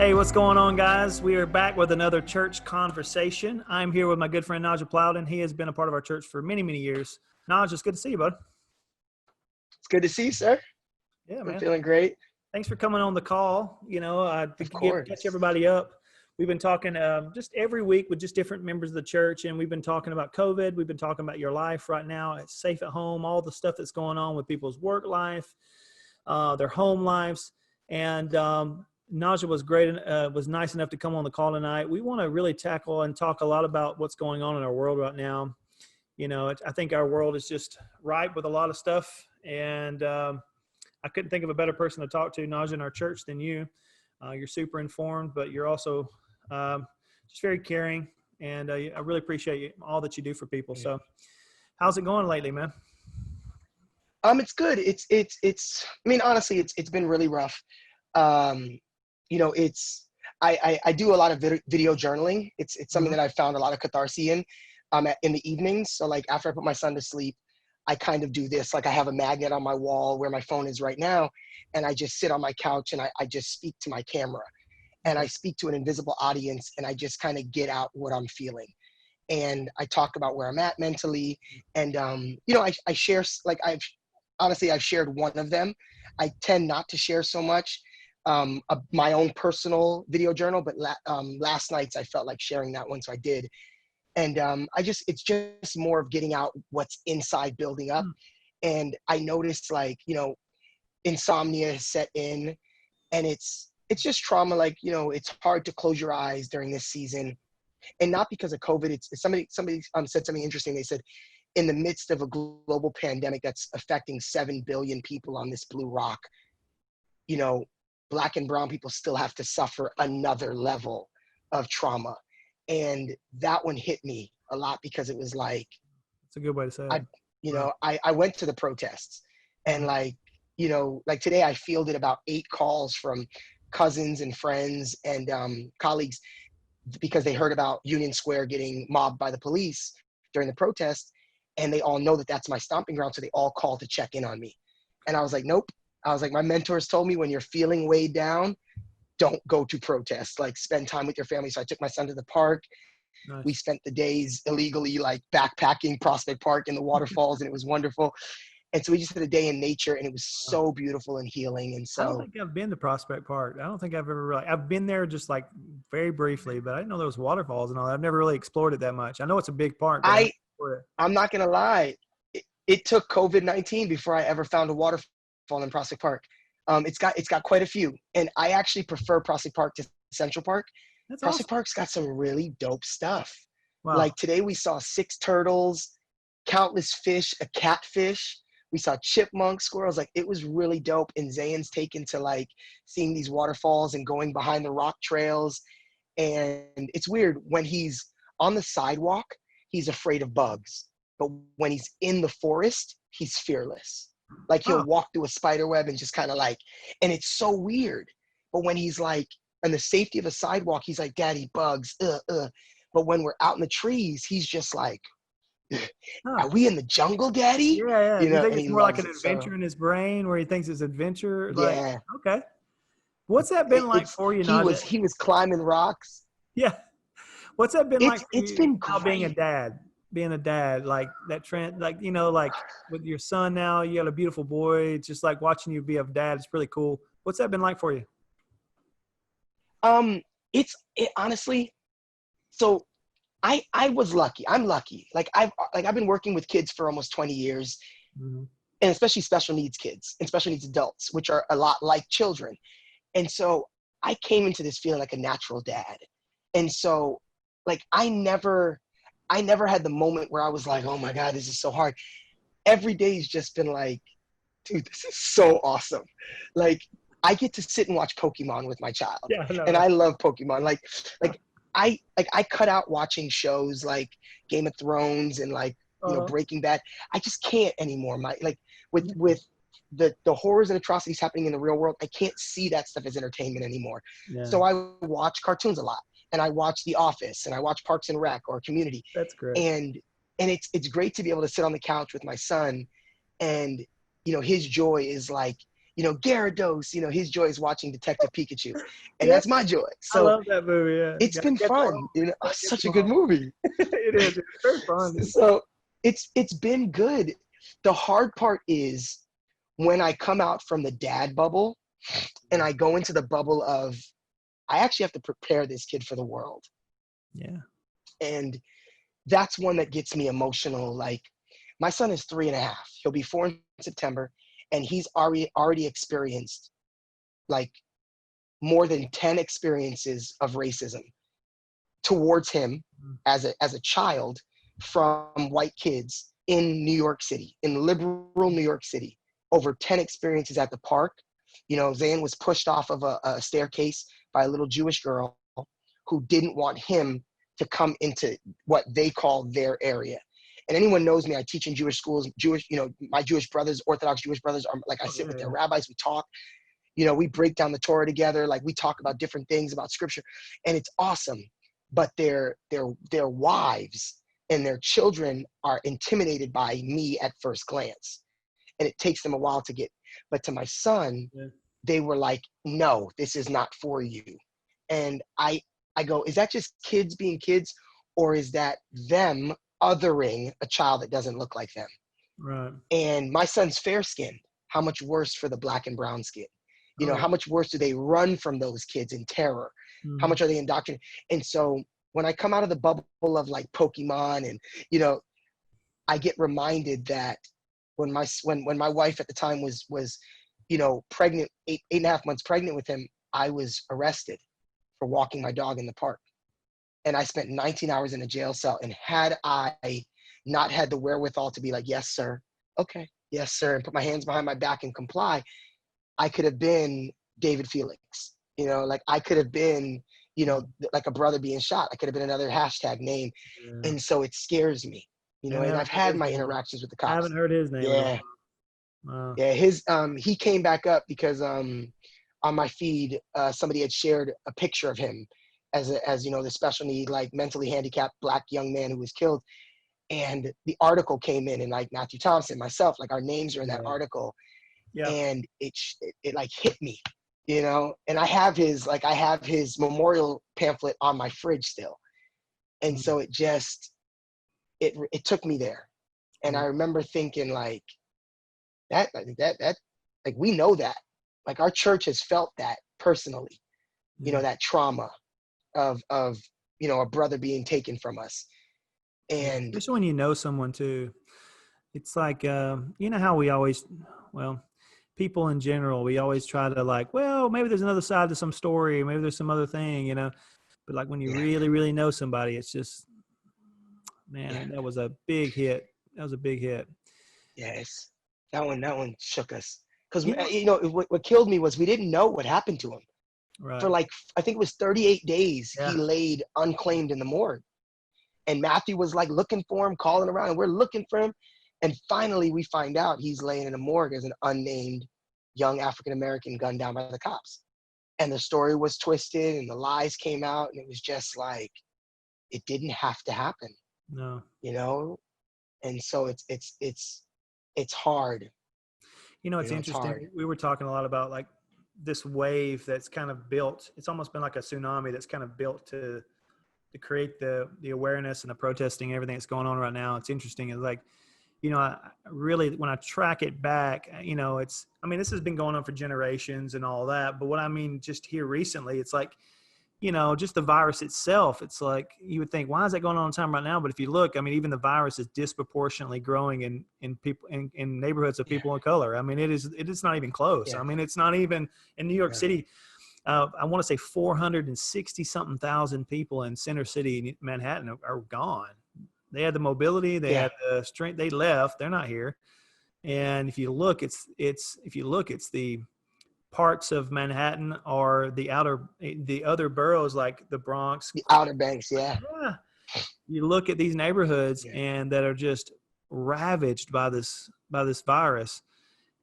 Hey, what's going on, guys? We are back with another church conversation. I'm here with my good friend Najja Plowden. He has been a part of our church for many, many years. Najja, it's good to see you, bud. It's good to see you, sir. Yeah, I'm man. feeling great. Thanks for coming on the call. To Of catch course. everybody up. We've been talking just every week with just different members of the church, and we've been talking about COVID. We've been talking about your life right now. It's safe at home, all the stuff that's going on with people's work life, their home lives, and Najja was great, was nice enough to come on the call tonight. We want to really tackle and talk a lot about what's going on in our world right now. I think our world is just ripe with a lot of stuff, and I couldn't think of a better person to talk to, Najja, in our church than you. You're super informed, but you're also just very caring, and I really appreciate all that you do for people. So, how's it going lately, man? It's good. I mean, honestly, it's been really rough. I do a lot of video journaling. It's something that I found a lot of catharsis in the evenings. So like after I put my son to sleep, I kind of do this. Like I have a magnet on my wall where my phone is right now, and I just sit on my couch and I just speak to my camera, and I speak to an invisible audience, and I just kind of get out what I'm feeling. And I talk about where I'm at mentally. And, I share, like I've shared one of them. I tend not to share so much my own personal video journal, but last night I felt like sharing that one, so I did. And it's just more of getting out what's inside building up. And I noticed insomnia has set in, and it's just trauma. It's hard to close your eyes during this season, and not because of COVID. It's somebody said something interesting. They said, in the midst of a global pandemic that's affecting 7 billion people on this blue rock, Black and brown people still have to suffer another level of trauma. And that one hit me a lot, because it was like, It's a good way to say it. I went to the protests, and today I fielded about 8 calls from cousins and friends and colleagues, because they heard about Union Square getting mobbed by the police during the protest, and they all know that that's my stomping ground. So they all called to check in on me. And I was like, nope. I was like, my mentors told me, when you're feeling weighed down, don't go to protests, spend time with your family. So I took my son to the park. Nice. We spent the days illegally backpacking Prospect Park in the waterfalls, and it was wonderful. And so we just had a day in nature, and it was so beautiful and healing. And so I don't think I've been to Prospect Park. I don't think I've ever I've been there just very briefly, but I didn't know there was waterfalls and all that. I've never really explored it that much. I know it's a big park. I'm not going to lie. It took COVID-19 before I ever found a waterfall in Prospect Park. It's got quite a few, and I actually prefer Prospect Park to Central Park. That's Prospect awesome. Park's got some really dope stuff. Wow. Like today we saw 6 turtles, countless fish, a catfish. We saw chipmunks, squirrels. It was really dope. And Zayn's taken to seeing these waterfalls and going behind the rock trails. And it's weird, when he's on the sidewalk, he's afraid of bugs. But when he's in the forest, he's fearless. He'll walk through a spider web and just kind of and it's so weird. But when he's in the safety of a sidewalk, he's like, Daddy, bugs, But when we're out in the trees, he's just like, are we in the jungle, Daddy? Yeah. You think and it's he more like loves an it. adventure in his brain, where he thinks it's adventure? Yeah. Okay. What's that been like for you, Najja? He was climbing rocks. Yeah. What's that been like for It's you been now, being a great. dad? Being a dad, that trend, with your son now, you got a beautiful boy. It's just like watching you be a dad. It's really cool. What's that been like for you? Honestly, so I was lucky. I'm lucky. I've been working with kids for almost 20 years, and especially special needs kids and special needs adults, which are a lot like children. And so I came into this feeling like a natural dad. And so I never had the moment where I was like, oh my God, this is so hard. Every day's just been like, dude, this is so awesome. I get to sit and watch Pokemon with my child. Yeah, and I love Pokemon. I cut out watching shows like Game of Thrones and Breaking Bad. I just can't anymore. With the horrors and atrocities happening in the real world, I can't see that stuff as entertainment anymore. Yeah. So I watch cartoons a lot, and I watch The Office, and I watch Parks and Rec or Community. That's great. And it's great to be able to sit on the couch with my son, and his joy is Gyarados, his joy is watching Detective Pikachu. And Yeah, that's my joy. I So love that movie. Yeah, it's gotta been catch 'em fun. all. Gotta catch Such a 'em good all. movie. It is. It's very fun. So it's been good. The hard part is when I come out from the dad bubble and I go into the bubble of, I actually have to prepare this kid for the world. Yeah. And that's one that gets me emotional. Like, my son is 3.5. He'll be 4 in September, and he's already experienced like more than 10 experiences of racism towards him as a child from white kids in New York City, in liberal New York City. Over 10 experiences at the park. Zayn was pushed off of a staircase by a little Jewish girl who didn't want him to come into what they call their area. And anyone knows me, I teach in Jewish schools. My Jewish brothers, Orthodox Jewish brothers, are like, I sit with their rabbis, we talk. We break down the Torah together. Like, we talk about different things about scripture, and it's awesome. But their wives and their children are intimidated by me at first glance, and it takes them a while to get. But to my son, they were like, "No, this is not for you." And I go, is that just kids being kids, or is that them othering a child that doesn't look like them? Right. And my son's fair skinned. How much worse for the black and brown skin? Oh, How much worse do they run from those kids in terror? How much are they indoctrinated? And so when I come out of the bubble of like Pokemon, and I get reminded that when my wife at the time was pregnant, 8.5 months pregnant with him, I was arrested for walking my dog in the park. And I spent 19 hours in a jail cell. And had I not had the wherewithal to be like, yes, sir, okay, yes, sir, and put my hands behind my back and comply, I could have been David Felix. Like, I could have been, like a brother being shot. I could have been another hashtag name. Yeah. And so it scares me, and I I've had my interactions with the cops. I haven't heard his name in a Yeah. while. Wow. Yeah, he came back up because on my feed, somebody had shared a picture of him as the special need, like mentally handicapped black young man who was killed. And the article came in, and like Matthew Thompson, myself, like our names are in that article. Yeah. And it like hit me, and I have his memorial pamphlet on my fridge still. And so it took me there. And I remember thinking like that, like, we know that, like, our church has felt that personally, that trauma of a brother being taken from us. And especially when you know someone too. It's like, how we always, people in general, we always try to like, well, maybe there's another side to some story. Maybe there's some other thing, but like when you really, really know somebody, it's just, man, that was a big hit. That was a big hit. Yes. That one shook us. Because, what killed me was we didn't know what happened to him. Right. For like, I think it was 38 days, Yeah. he laid unclaimed in the morgue. And Matthew was like looking for him, calling around, and we're looking for him. And finally, we find out he's laying in a morgue as an unnamed young African-American gunned down by the cops. And the story was twisted, and the lies came out, and it was just like, it didn't have to happen. No. And so it's hard. It's interesting. Hard. We were talking a lot about like this wave that's kind of built. It's almost been like a tsunami that's kind of built to create the awareness and the protesting, everything that's going on right now. It's interesting. It's like, I really, when I track it back, this has been going on for generations and all that. But what I mean, just here recently, it's like, just the virus itself. It's like, you would think, why is that going on in time right now? But if you look, even the virus is disproportionately growing in people in neighborhoods of people of color. It is not even close. Yeah. It's not even in New York City. I want to say 460 something thousand people in Center City, Manhattan, are gone. They had the mobility, they had the strength. They left. They're not here. And if you look, it's the parts of Manhattan or the other boroughs like the Bronx, the Outer Banks. Yeah. You look at these neighborhoods and that are just ravaged by this virus.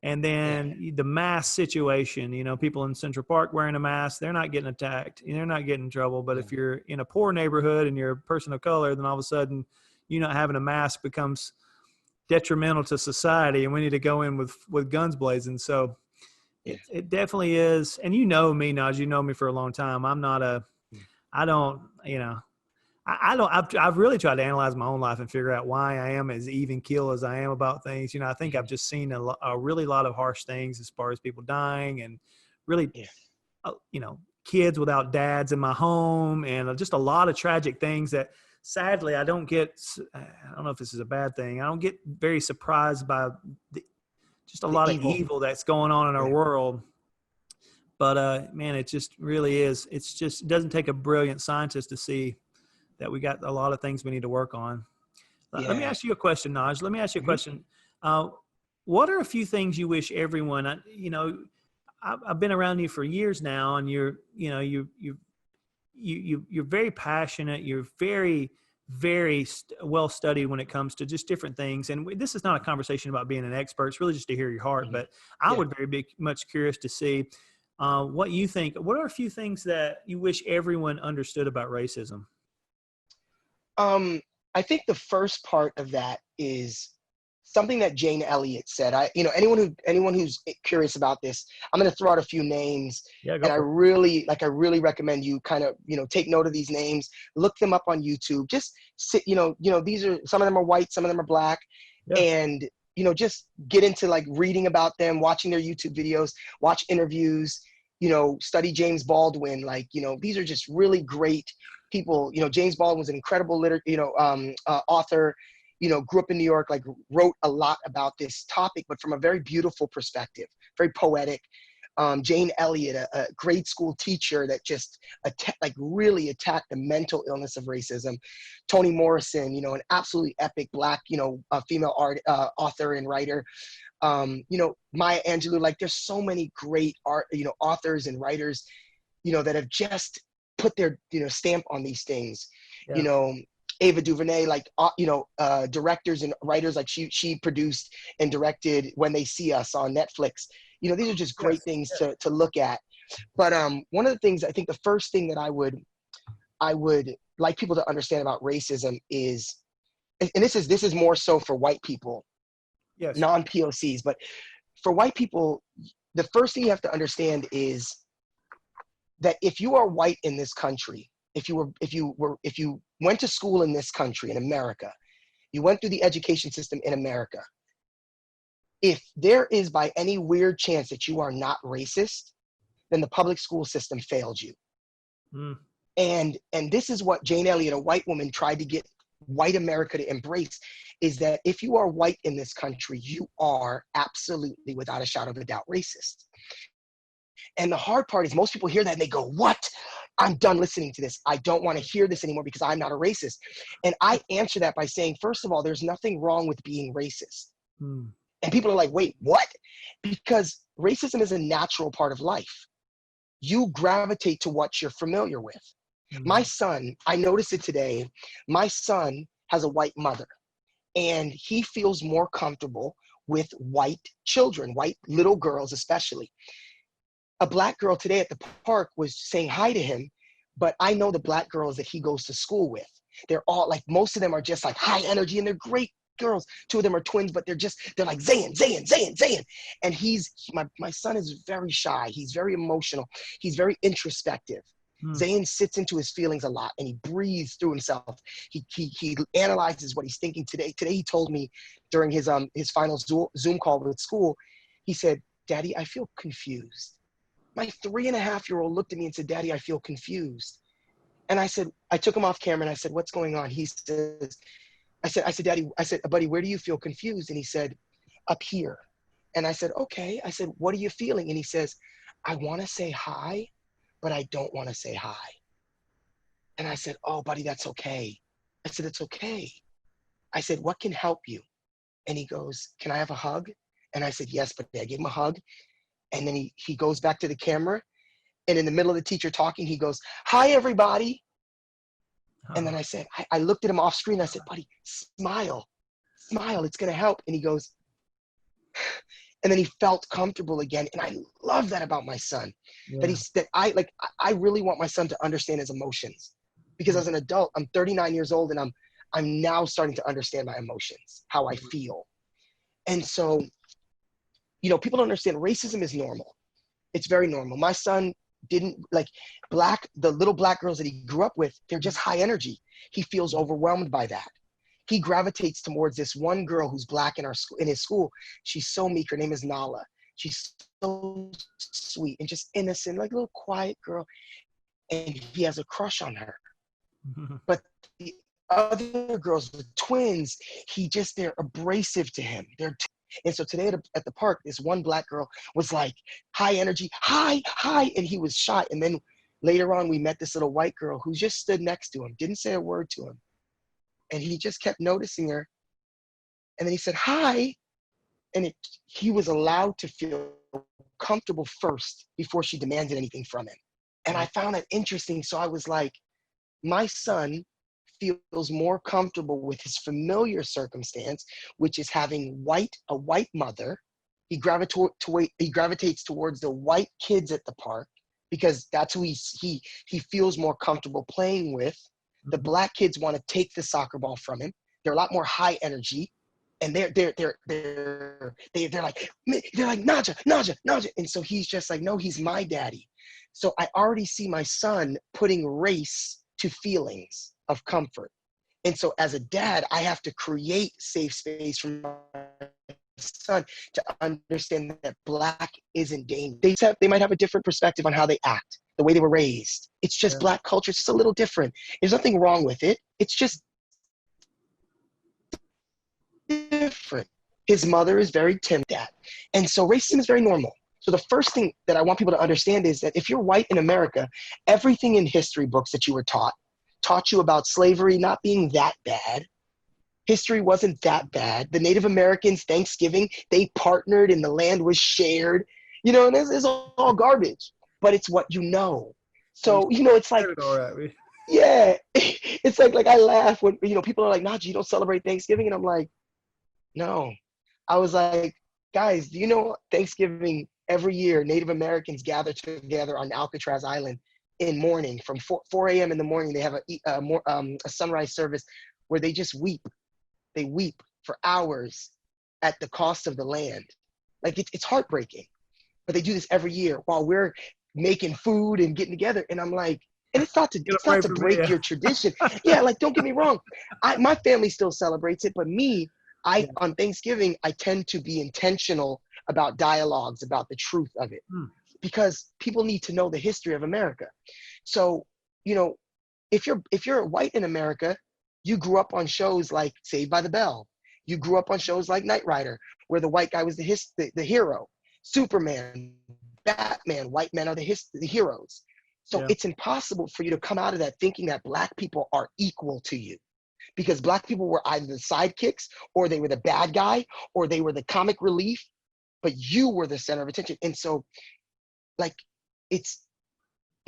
And then the mask situation, people in Central Park wearing a mask, they're not getting attacked. They're not getting in trouble. But if you're in a poor neighborhood and you're a person of color, then all of a sudden, not having a mask becomes detrimental to society, and we need to go in with guns blazing. So It definitely is. And you know me, Naj, you know me for a long time. I don't, I've really tried to analyze my own life and figure out why I am as even keel as I am about things. I think I've just seen a really lot of harsh things as far as people dying and really, kids without dads in my home and just a lot of tragic things that sadly I don't know if this is a bad thing. I don't get very surprised by just a lot of evil that's going on in our world. But man, it just really is. It doesn't take a brilliant scientist to see that we got a lot of things we need to work on. Let me ask you a question, Naj. Let me ask you a question. What are a few things you wish everyone, I've been around you for years now, and you're very passionate. You're very, very well studied when it comes to just different things. And this is not a conversation about being an expert. It's really just to hear your heart. But I would be much curious to see what you think. What are a few things that you wish everyone understood about racism? I think the first part of that is something that Jane Elliott said. Anyone who's curious about this, I'm going to throw out a few names, and I really recommend you kind of, take note of these names, look them up on YouTube. Just sit, these are, some of them are white, some of them are black, and just get into like reading about them, watching their YouTube videos, watch interviews, study James Baldwin. These are just really great people. James Baldwin was an incredible author, grew up in New York, wrote a lot about this topic, but from a very beautiful perspective, very poetic. Jane Elliott, a grade school teacher that just really attacked the mental illness of racism. Toni Morrison, an absolutely epic Black, female author and writer. Maya Angelou. There's so many great authors and writers, that have just put their stamp on these things. Ava DuVernay, directors and writers, she produced and directed When They See Us on Netflix. These are just great things to look at. But one of the things, I think the first thing that I would like people to understand about racism is, and this is more so for white people, non-POCs, but for white people, the first thing you have to understand is that if you are white in this country, if you went to school in this country, in America, you went through the education system in America, if there is by any weird chance that you are not racist, then the public school system failed you. And this is what Jane Elliott, a white woman, tried to get white America to embrace, is that if you are white in this country, you are absolutely, without a shadow of a doubt, racist. And the hard part is most people hear that and they go, what? I'm done listening to this. I don't want to hear this anymore because I'm not a racist. And I answer that by saying, first of all, there's nothing wrong with being racist. And people are like, wait, what? Because racism is a natural part of life. You gravitate to what you're familiar with. My son, I noticed it today, my son has a white mother, and he feels more comfortable with white children, white little girls especially. A Black girl today at the park was saying hi to him, but I know the Black girls that he goes to school with. They're all most of them are just high energy, and they're great girls. Two of them are twins, but they're like Zayn. And my son is very shy. He's very emotional. He's very introspective. Zayn sits into his feelings a lot, and he breathes through himself. He analyzes what he's thinking today. Today he told me during his final Zoom call with school, he said, "Daddy, I feel confused." My 3.5-year-old looked at me and said, "Daddy, I feel confused." And I took him off camera and I said, "What's going on?" He says, I said, "Daddy," I said, "Buddy, where do you feel confused?" And he said, "Up here." And I said, "Okay." I said, "What are you feeling?" And he says, "I want to say hi, but I don't want to say hi." And I said, "Oh, buddy, that's okay." I said, "It's okay." I said, "What can help you?" And he goes, "Can I have a hug?" And I said, "Yes, buddy." I gave him a hug. And then he goes back to the camera, and in the middle of the teacher talking, he goes, "Hi, everybody." And then I looked at him off screen. I said, "Buddy, smile, it's going to help." And he goes, and then he felt comfortable again. And I love that about my son, that I really want my son to understand his emotions, because as an adult, I'm 39 years old, and I'm now starting to understand my emotions, how I feel. And so, people don't understand racism is normal. It's very normal. My son didn't like the little black girls that he grew up with. They're just high energy. He feels overwhelmed by that. He gravitates towards this one girl who's black in our school, in his school. She's so meek. Her name is Nala. She's so sweet and just innocent, like a little quiet girl. And he has a crush on her. But the other girls, the twins, they're abrasive to him. And so today at the park, this one black girl was like high energy, hi, and he was shy. And then later on, we met this little white girl who just stood next to him, didn't say a word to him. And he just kept noticing her. And then he said, hi. And he was allowed to feel comfortable first before she demanded anything from him. And I found that interesting. So I was like, my son feels more comfortable with his familiar circumstance, which is having a white mother. He gravitates towards the white kids at the park because that's who he feels more comfortable playing with. The black kids want to take the soccer ball from him. They're a lot more high energy, and they're like Najja, and so he's just like, no, he's my daddy. So I already see my son putting race to feelings of comfort. And so as a dad, I have to create safe space for my son to understand that black isn't dangerous. They might have a different perspective on how they act, the way they were raised. It's just black culture. It's just a little different. There's nothing wrong with it. It's just different. His mother is very timid. And so racism is very normal. So the first thing that I want people to understand is that if you're white in America, everything in history books that you were taught you about slavery not being that bad. History wasn't that bad. The Native Americans, Thanksgiving, they partnered and the land was shared. You know, and it's all garbage, but it's what you know. So, you know, it's like, yeah, it's like I laugh when, you know, people are like, Najja, you don't celebrate Thanksgiving? And I'm like, no. I was like, guys, do you know Thanksgiving every year, Native Americans gather together on Alcatraz Island in mourning from 4 a.m. in the morning. They have a sunrise service where they just weep. They weep for hours at the cost of the land. Like it's heartbreaking, but they do this every year while we're making food and getting together. And I'm like, and it's not to break your tradition. Yeah, like don't get me wrong. My family still celebrates it, but me, on Thanksgiving, I tend to be intentional about dialogues, about the truth of it, because people need to know the history of America. So, you know, if you're white in America, you grew up on shows like Saved by the Bell. You grew up on shows like Knight Rider, where the white guy was the hero. Superman, Batman, white men are the heroes. So it's impossible for you to come out of that thinking that black people are equal to you, because black people were either the sidekicks, or they were the bad guy, or they were the comic relief, but you were the center of attention. And so, like, it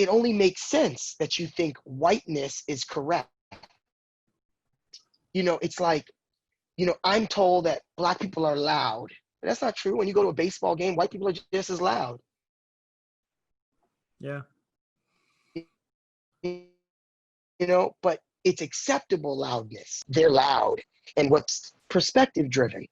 only makes sense that you think whiteness is correct. You know, it's like, you know, I'm told that black people are loud. But that's not true. When you go to a baseball game, white people are just as loud. Yeah. You know, but it's acceptable loudness. They're loud. And what's perspective driven.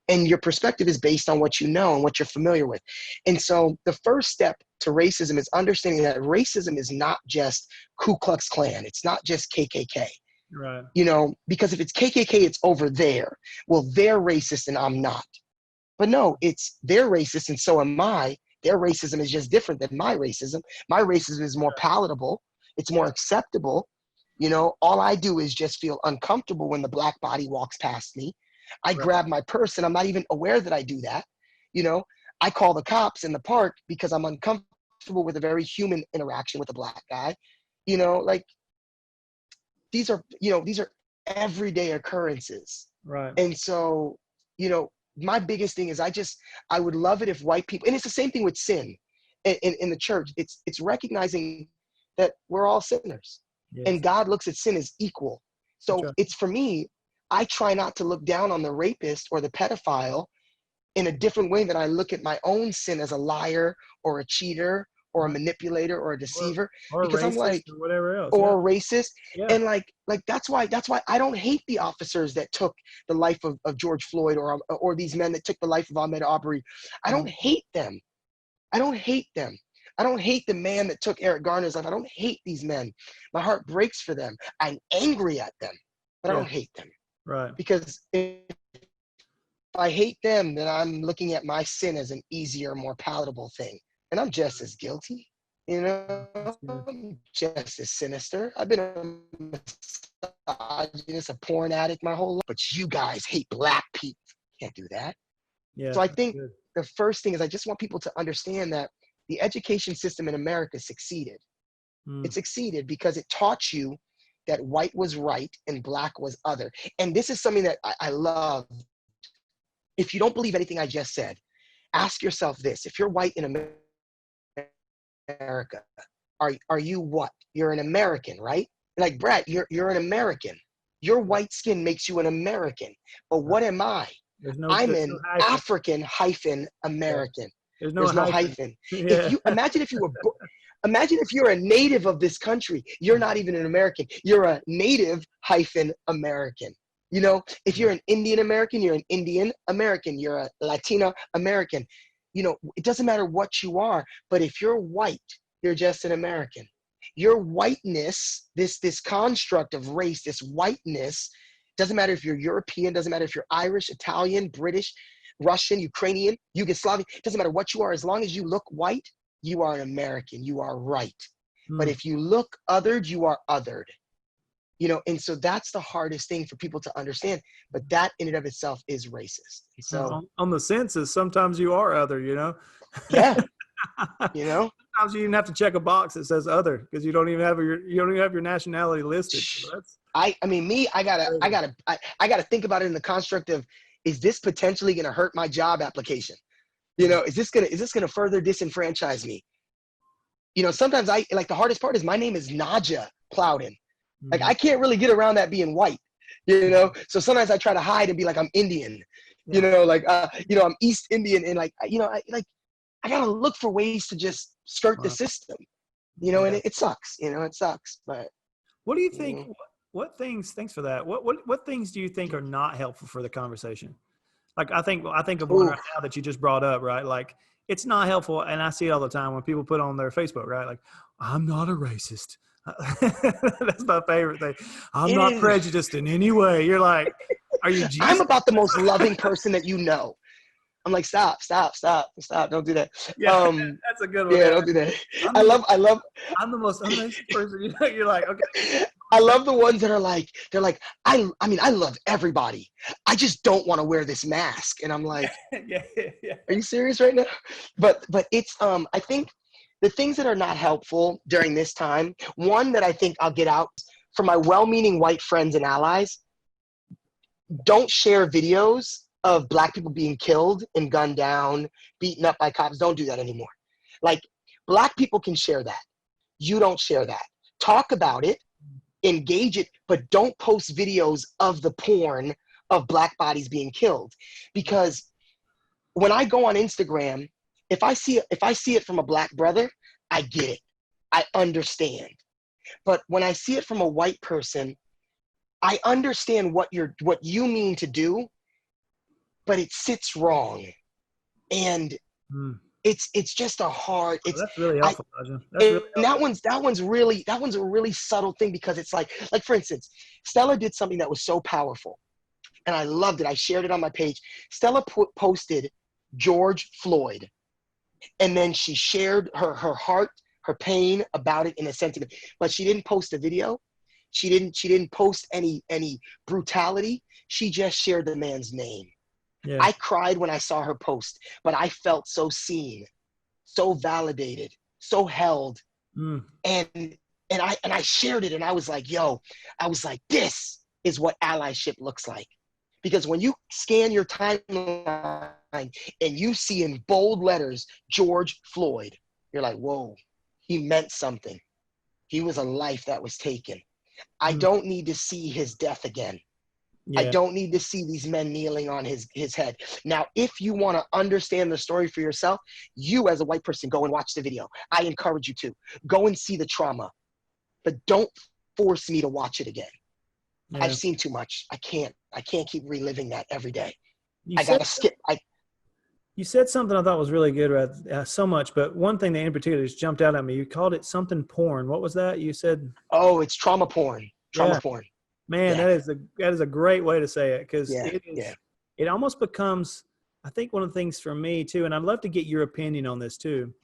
And your perspective is based on what you know and what you're familiar with. And so the first step to racism is understanding that racism is not just Ku Klux Klan. It's not just KKK. Right. You know, because if it's KKK, it's over there. Well, they're racist and I'm not. But no, it's they're racist and so am I. Their racism is just different than my racism. My racism is more palatable. It's more acceptable. You know, all I do is just feel uncomfortable when the black body walks past me. I grab my purse and I'm not even aware that I do that. You know, I call the cops in the park because I'm uncomfortable with a very human interaction with a black guy. You know, like these are everyday occurrences. Right. And so, you know, my biggest thing is I would love it if white people, and it's the same thing with sin in the church. It's recognizing that we're all sinners. Yes. And God looks at sin as equal. So it's, for me, I try not to look down on the rapist or the pedophile in a different way that I look at my own sin as a liar or a cheater or a manipulator or a deceiver, or because I'm like, or whatever else, or a racist. And like that's why I don't hate the officers that took the life of George Floyd or these men that took the life of Ahmaud Arbery. I don't hate them. I don't hate them. I don't hate the man that took Eric Garner's life. I don't hate these men. My heart breaks for them. I'm angry at them, but I Yeah. don't hate them. Right. Because if I hate them, then I'm looking at my sin as an easier, more palatable thing. And I'm just as guilty, you know, That's good. I'm just as sinister. I've been a misogynist, a porn addict my whole life, but you guys hate black people. Can't do that. Yeah. So I That's think good. the first thing is I just want people to understand that the education system in America succeeded. It Mm. succeeded because it taught you that white was right and black was other. And this is something that I love. If you don't believe anything I just said, ask yourself this. If you're white in America, are you what? You're an American, right? Like, Brad, you're an American. Your Right. white skin makes you an American. But Right. what am I? There's no I'm there's an no hyphen. African hyphen Yeah. American. There's no There's no hyphen. hyphen. If Yeah. you imagine if you were imagine if you're a native of this country, you're not even an American. You're a native hyphen American. You know, if you're an Indian American, you're an Indian American. You're a Latino American. You know, it doesn't matter what you are, but if you're white, you're just an American. Your whiteness, this construct of race, this whiteness, doesn't matter if you're European, doesn't matter if you're Irish, Italian, British, Russian, Ukrainian, Yugoslavian, doesn't matter what you are, as long as you look white, you are an American, you are right. But Mm. if you look othered, you are othered. You know, and so that's the hardest thing for people to understand. But that in and of itself is racist. And so, On the census, sometimes you are other, you know. yeah, you know, Sometimes you even have to check a box that says other because you don't even have your nationality listed. So that's I mean, me, I crazy. gotta think about it in the construct of, is this potentially gonna hurt my job application? You know, is this gonna further disenfranchise me? You know, sometimes like the hardest part is my name is Najja Plowden. Like, I can't really get around that being white, you know? So sometimes I try to hide and be like, I'm Indian, you Yeah. know, like, I'm East Indian. And like, you know, I gotta look for ways to just skirt the Wow. system, you know, and Yeah. it sucks, you know, it sucks, but What do you you think? know. What things? Thanks for that. What things do you think are not helpful for the conversation? Like I think of one Ooh, right now that you just brought up, right? Like it's not helpful, and I see it all the time when people put on their Facebook, right? Like I'm not a racist. That's my favorite thing. I'm it not is. prejudiced in any way. You're like, are you I'm Jesus? about the most loving person that you know. I'm like, stop, stop, stop, stop. Don't do that. Yeah, that's a good one. Yeah, Yeah. don't do that. I'm I the love, most, I love, I'm the most unracist person. You're like, okay. I love the ones that are like, they're like, I mean, I love everybody. I just don't want to wear this mask. And I'm like, Yeah, yeah. are you serious right now? But it's, I think the things that are not helpful during this time, one that I think I'll get out for my well-meaning white friends and allies, don't share videos of black people being killed and gunned down, beaten up by cops. Don't do that anymore. Like, black people can share that. You don't share that. Talk about it, engage it, but don't post videos of the porn of black bodies being killed. Because when I go on Instagram, if I see it from a black brother, I get it. I understand. But when I see it from a white person, I understand what you mean to do, but it sits wrong. And Hmm. it's just a hard, Oh, it's that's really I helpful, Najja. That's and really helpful. that one's a really subtle thing, because it's like for instance, Stella did something that was so powerful and I loved it. I shared it on my page. Stella posted George Floyd, and then she shared her heart, her pain about it in a sentiment, but she didn't post a video. She didn't post any brutality. She just shared the man's name. Yeah. I cried when I saw her post, but I felt so seen, so validated, so held. Mm. And I shared it, and I was like, yo, I was like, this is what allyship looks like. Because when you scan your timeline and you see in bold letters George Floyd, you're like, whoa, he meant something. He was a life that was taken. I Mm. don't need to see his death again. I Yeah. don't need to see these men kneeling on his head. Now, if you want to understand the story for yourself, you as a white person, go and watch the video. I encourage you to. Go and see the trauma, but don't force me to watch it again. I've Yeah. seen too much. I can't keep reliving that every day. You I said gotta skip. You said something I thought was really good, so much, but one thing that in particular just jumped out at me. You called it something porn. What was that? You said, Oh, it's trauma porn. Trauma yeah, porn. man, Yeah. that is a great way to say it, because Yeah. Yeah. it almost becomes, I think one of the things for me too, and I'd love to get your opinion on this too.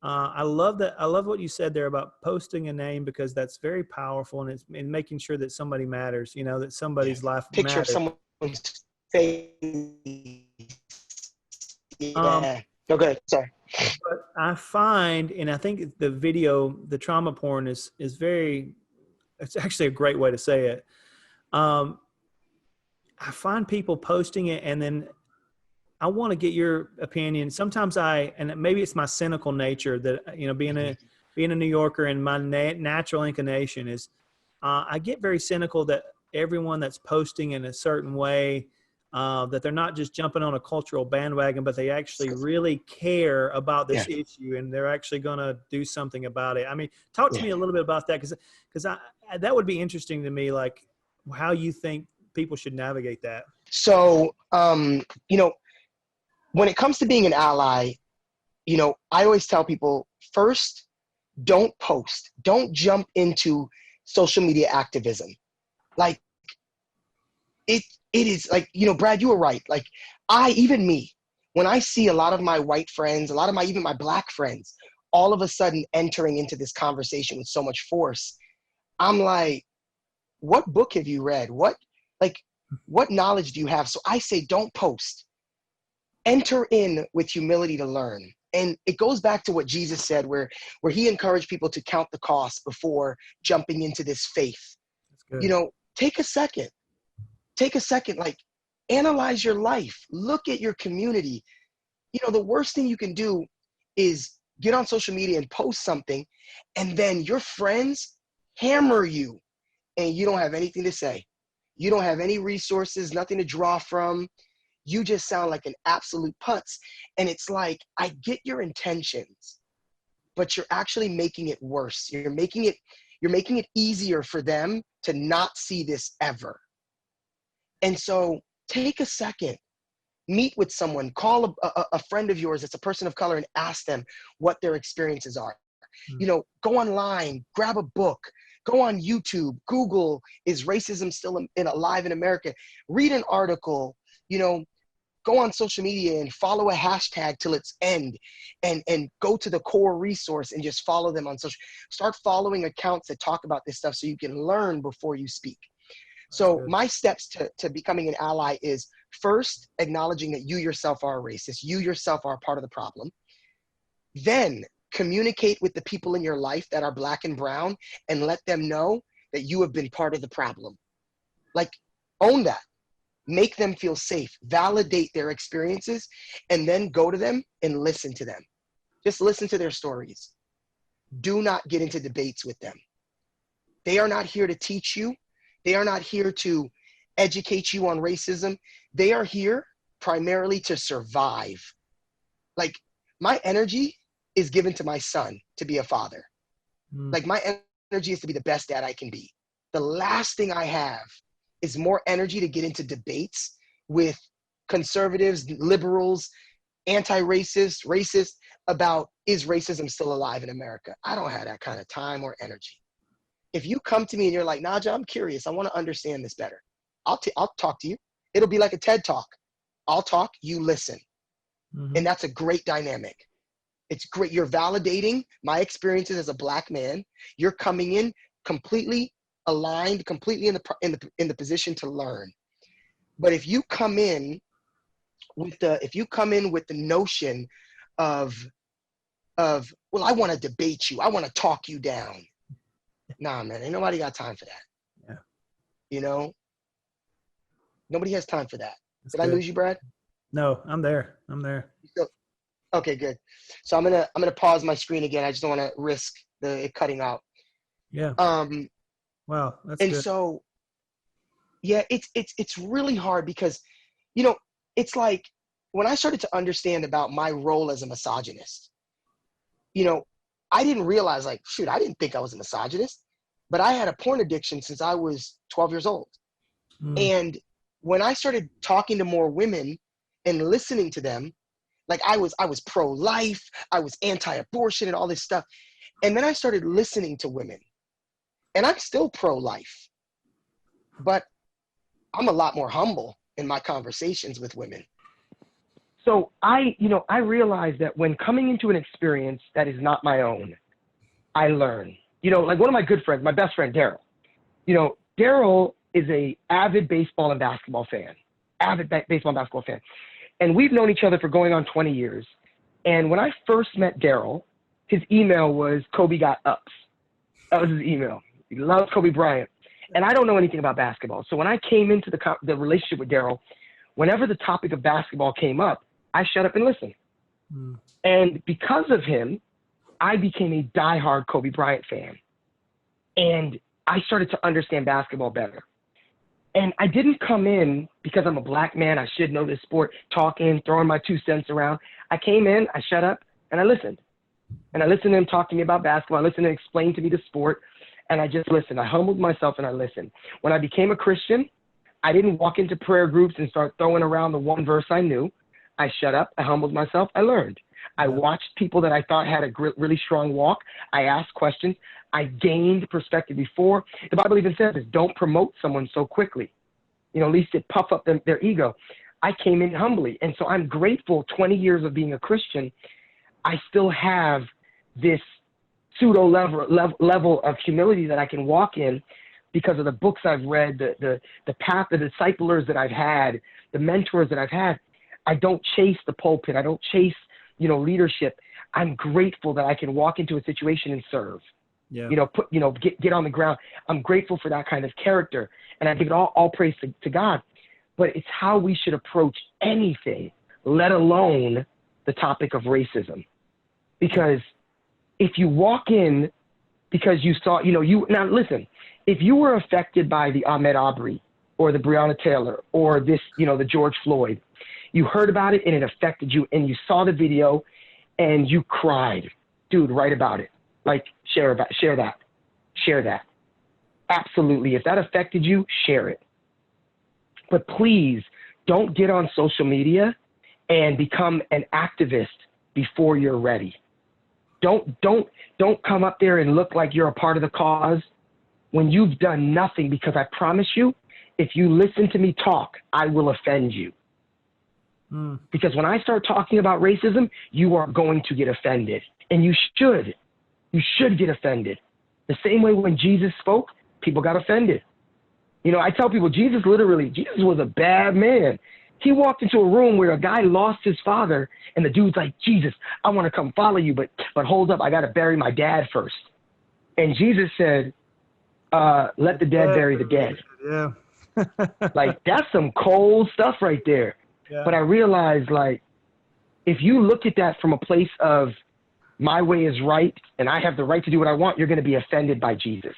I love that. I love what you said there about posting a name, because that's very powerful, and it's in making sure that somebody matters, that Yeah. somebody's life Picture of matters. someone's face. Um, Yeah. No, go ahead. Sorry. but I find, and I think the trauma porn is very, it's actually a great way to say it. Um, I find people posting it, and then I want to get your opinion. Sometimes and maybe it's my cynical nature that, being a New Yorker, and my natural inclination is, I get very cynical that everyone that's posting in a certain way, that they're not just jumping on a cultural bandwagon, but they actually really care about Yeah. this issue, and they're actually going to do something about it. I mean, talk to me a little bit about that, because that would be interesting to me, like how you think people should navigate that. So, when it comes to being an ally, I always tell people, first, don't post. Don't jump into social media activism. Like, it is like, Brad, you were right. Like, even me, when I see a lot of my white friends, a lot of even my black friends, all of a sudden entering into this conversation with so much force, I'm like, what book have you read? What knowledge do you have? So I say, don't post. Enter in with humility to learn. And it goes back to what Jesus said, where he encouraged people to count the cost before jumping into this faith. That's good. Take a second. Like, analyze your life. Look at your community. The worst thing you can do is get on social media and post something, and then your friends hammer you, and you don't have anything to say. You don't have any resources, nothing to draw from. You just sound like an absolute putz. And it's like, I get your intentions, but you're actually making it worse. You're making it easier for them to not see this ever. And so take a second, meet with someone, call a friend of yours that's a person of color, and ask them what their experiences are. Go online, grab a book, go on YouTube, Google, is racism still alive in America? Read an article, go on social media and follow a hashtag till its end, and go to the core resource and just follow them on social. Start following accounts that talk about this stuff so you can learn before you speak. So my steps to becoming an ally is, first, acknowledging that you yourself are a racist. You yourself are a part of the problem. Then communicate with the people in your life that are black and brown, and let them know that you have been part of the problem. Like, own that. Make them feel safe. Validate their experiences, and then go to them and listen to them. Just listen to their stories. Do not get into debates with them. They are not here to teach you. They are not here to educate you on racism. They are here primarily to survive. Like, my energy is given to my son to be a father. Like, my energy is to be the best dad I can be. The last thing I have is more energy to get into debates with conservatives, liberals, anti-racist, racist, about, is racism still alive in America? I don't have that kind of time or energy. If you come to me and you're like, Najja, I'm curious, I want to understand this better, I'll talk to you. It'll be like a TED Talk. I'll talk, you listen. And that's a great dynamic. It's great. You're validating my experiences as a black man. You're coming in completely aligned, completely in the position to learn. But if you come in with the notion of, well, I want to debate you, I want to talk you down. Nah, man, ain't nobody got time for that. Yeah. Nobody has time for that. Did I lose you, Brad? No, I'm there. Okay, good. So I'm gonna pause my screen again. I just don't want to risk it cutting out. Yeah. Wow, that's and good. So, yeah, it's really hard because, it's like, when I started to understand about my role as a misogynist, I didn't realize, like, shoot, I didn't think I was a misogynist, but I had a porn addiction since I was 12 years old. And when I started talking to more women and listening to them, Like I was pro-life, I was anti-abortion and all this stuff. And then I started listening to women, and I'm still pro-life, but I'm a lot more humble in my conversations with women. So I realized that when coming into an experience that is not my own, I learn. Like one of my good friends, my best friend, Daryl. Daryl is a avid baseball and basketball fan. And we've known each other for going on 20 years. And when I first met Daryl, his email was Kobe got ups. That was his email. He loves Kobe Bryant. And I don't know anything about basketball. So when I came into the relationship with Daryl, whenever the topic of basketball came up, I shut up and listened. And because of him, I became a diehard Kobe Bryant fan. And I started to understand basketball better. And I didn't come in because I'm a black man, I should know this sport, talking, throwing my 2 cents around. I came in, I shut up, and I listened. And I listened to him talk to me about basketball. I listened to him explain to me the sport. And I just listened. I humbled myself and I listened. When I became a Christian, I didn't walk into prayer groups and start throwing around the one verse I knew. I shut up. I humbled myself. I learned. I watched people that I thought had a really strong walk. I asked questions. I gained perspective before. The Bible even says this, don't promote someone so quickly. At least it puff up their ego. I came in humbly. And so I'm grateful 20 years of being a Christian, I still have this pseudo level of humility that I can walk in because of the books I've read, the path, the disciplers that I've had, the mentors that I've had. I don't chase the pulpit. I don't chase, leadership. I'm grateful that I can walk into a situation and serve. Yeah. Get on the ground. I'm grateful for that kind of character, and I give it all praise to God. But it's how we should approach anything, let alone the topic of racism. Because if you walk in because you saw, now listen, if you were affected by the Ahmaud Arbery or the Breonna Taylor or this, the George Floyd, you heard about it and it affected you and you saw the video and you cried, dude, write about it. Like share that. Absolutely. If that affected you, share it. But please don't get on social media and become an activist before you're ready. Don't come up there and look like you're a part of the cause when you've done nothing, because I promise you, if you listen to me talk, I will offend you. Because when I start talking about racism, you are going to get offended, and you should get offended. The same way when Jesus spoke, people got offended. I tell people, Jesus was a bad man. He walked into a room where a guy lost his father, and the dude's like, Jesus, I want to come follow you, but hold up, I got to bury my dad first. And Jesus said, let the dead bury the dead. Yeah. Like, that's some cold stuff right there. Yeah. But I realized, like, if you look at that from a place of my way is right and I have the right to do what I want, you're going to be offended by Jesus.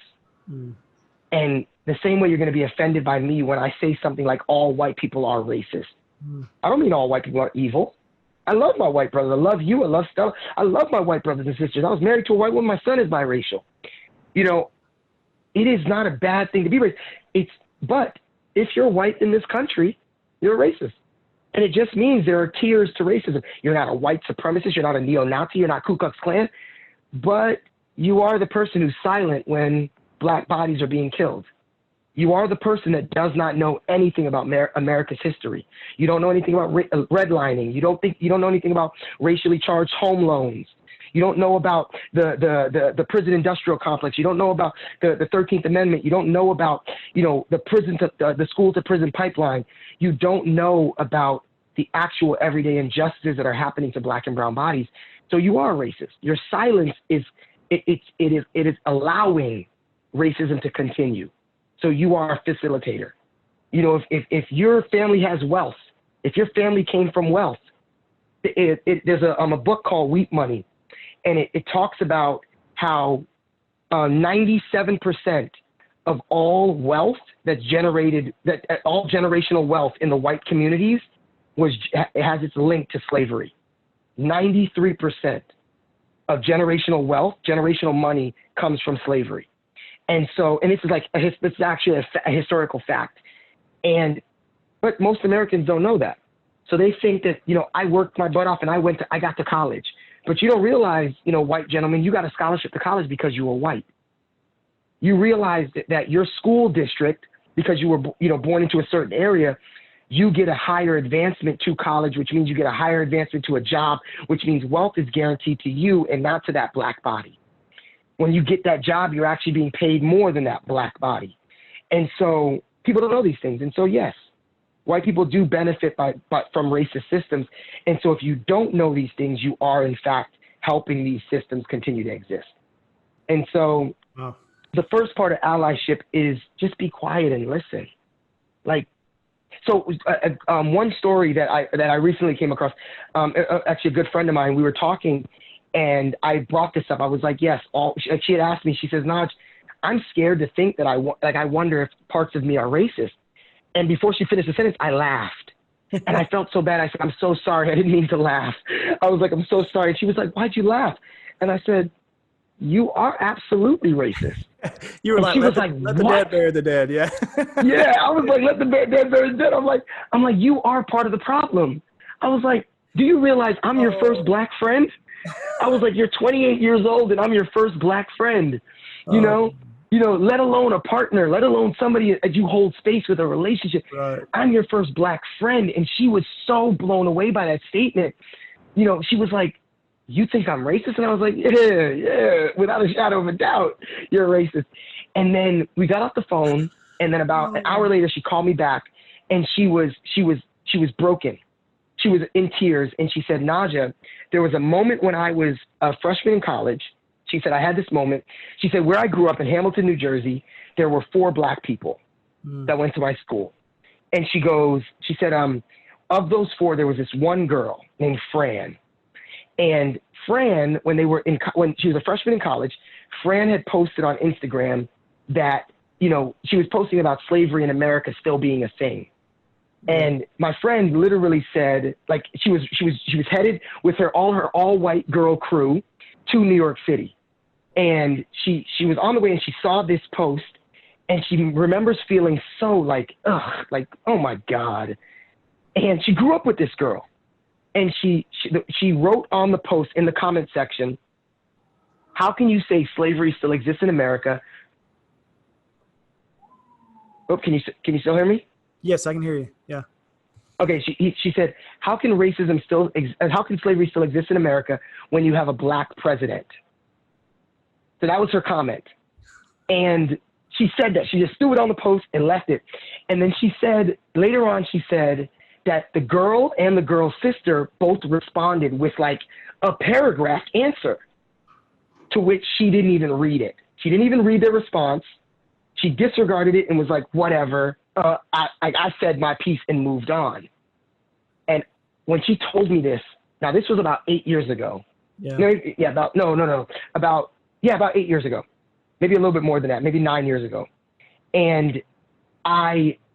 And the same way you're going to be offended by me when I say something like all white people are racist. I don't mean all white people are evil. I love my white brothers. I love you. I love Stella. I love my white brothers and sisters. I was married to a white woman. My son is biracial. It is not a bad thing to be racist. But if you're white in this country, you're a racist. And it just means there are tiers to racism. You're not a white supremacist. You're not a neo-Nazi. You're not Ku Klux Klan. But you are the person who's silent when black bodies are being killed. You are the person that does not know anything about America's history. You don't know anything about redlining. You don't know anything about racially charged home loans. You don't know about the prison industrial complex. You don't know about the 13th Amendment. You don't know about, the school to prison pipeline. You don't know about the actual everyday injustices that are happening to black and brown bodies. So you are racist. Your silence is allowing racism to continue. So you are a facilitator. If your family has wealth, if your family came from wealth, there's a book called Wheat Money. And it talks about how 97% of all wealth that's generated, all generational wealth in the white communities has its link to slavery. 93% of generational wealth, generational money comes from slavery. And this is actually a historical fact. But most Americans don't know that. So they think that, you know, I worked my butt off and I got to college. But you don't realize, you know, white gentlemen, you got a scholarship to college because you were white. You realize that your school district, because you were, you know, born into a certain area, you get a higher advancement to college, which means you get a higher advancement to a job, which means wealth is guaranteed to you and not to that black body. When you get that job, you're actually being paid more than that black body. And so people don't know these things. And so, yes, white people do benefit from racist systems. And so if you don't know these things, you are, in fact, helping these systems continue to exist. And so the first part of allyship is just be quiet and listen. Like, so one story that I recently came across, actually a good friend of mine, we were talking, and I brought this up. I was like, yes, she had asked me, she says, Naj, I'm scared to think that I wonder if parts of me are racist. And before she finished the sentence, I laughed. And I felt so bad. I said, I'm so sorry. I didn't mean to laugh. I was like, I'm so sorry. And she was like, why'd you laugh? And I said, you are absolutely racist. You were like, let the dead bury the dead. Yeah. Yeah. I was like, let the dead bury the dead. I'm like, you are part of the problem. I was like, do you realize I'm your first black friend? I was like, you're 28 years old and I'm your first black friend, you know, let alone a partner, let alone somebody that you hold space with, a relationship. Right. I'm your first black friend. And she was so blown away by that statement. You know, she was like, you think I'm racist? And I was like, yeah, without a shadow of a doubt, you're racist. And then we got off the phone, and then about an hour later, she called me back, and she was broken. She was in tears, and she said, Najja, there was a moment when I was a freshman in college. She said, I had this moment. She said, where I grew up in Hamilton, New Jersey, there were 4 black people that went to my school. And she said, of those 4, there was this one girl named Fran. And Fran, when she was a freshman in college, Fran had posted on Instagram that, you know, she was posting about slavery in America still being a thing. And my friend literally said, like, she was headed with her all-white girl crew to New York City. And she was on the way, and she saw this post, and she remembers feeling so like, oh my God. And she grew up with this girl. And she wrote on the post in the comment section, how can you say slavery still exists in America? Oh, can you still hear me? Yes, I can hear you. Yeah. Okay. She said, how can slavery still exist in America when you have a black president? So that was her comment. And she said that. She just threw it on the post and left it. And then later on, she said that the girl and the girl's sister both responded with like a paragraph answer, to which she didn't even read it. She didn't even read their response. She disregarded it and was like, whatever. I said my piece and moved on. And when she told me this, now this was about 8 years ago. Yeah. About 8 years ago, maybe a little bit more than that, maybe 9 years ago. And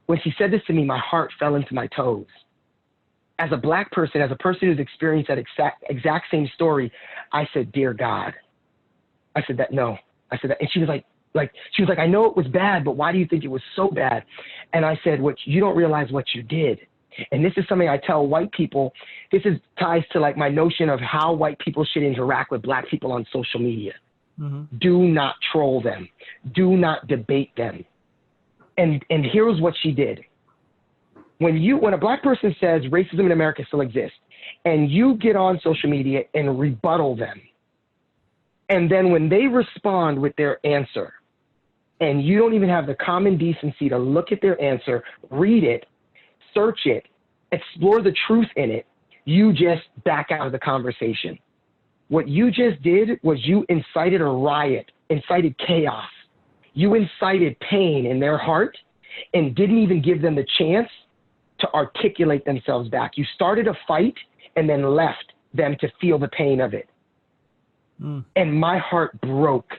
when she said this to me, my heart fell into my toes. As a black person, as a person who's experienced that exact same story, I said, dear God. I said that, no. I said that. And she was like, I know it was bad, but why do you think it was so bad? And I said, you don't realize what you did. And this is something I tell white people. This ties to like my notion of how white people should interact with black people on social media. Mm-hmm. Do not troll them. Do not debate them. And here's what she did. When a black person says racism in America still exists, and you get on social media and rebuttal them, and then when they respond with their answer, and you don't even have the common decency to look at their answer, read it, search it, explore the truth in it, you just back out of the conversation. What you just did was you incited a riot, incited chaos. You incited pain in their heart and didn't even give them the chance to articulate themselves back. You started a fight and then left them to feel the pain of it. And my heart broke.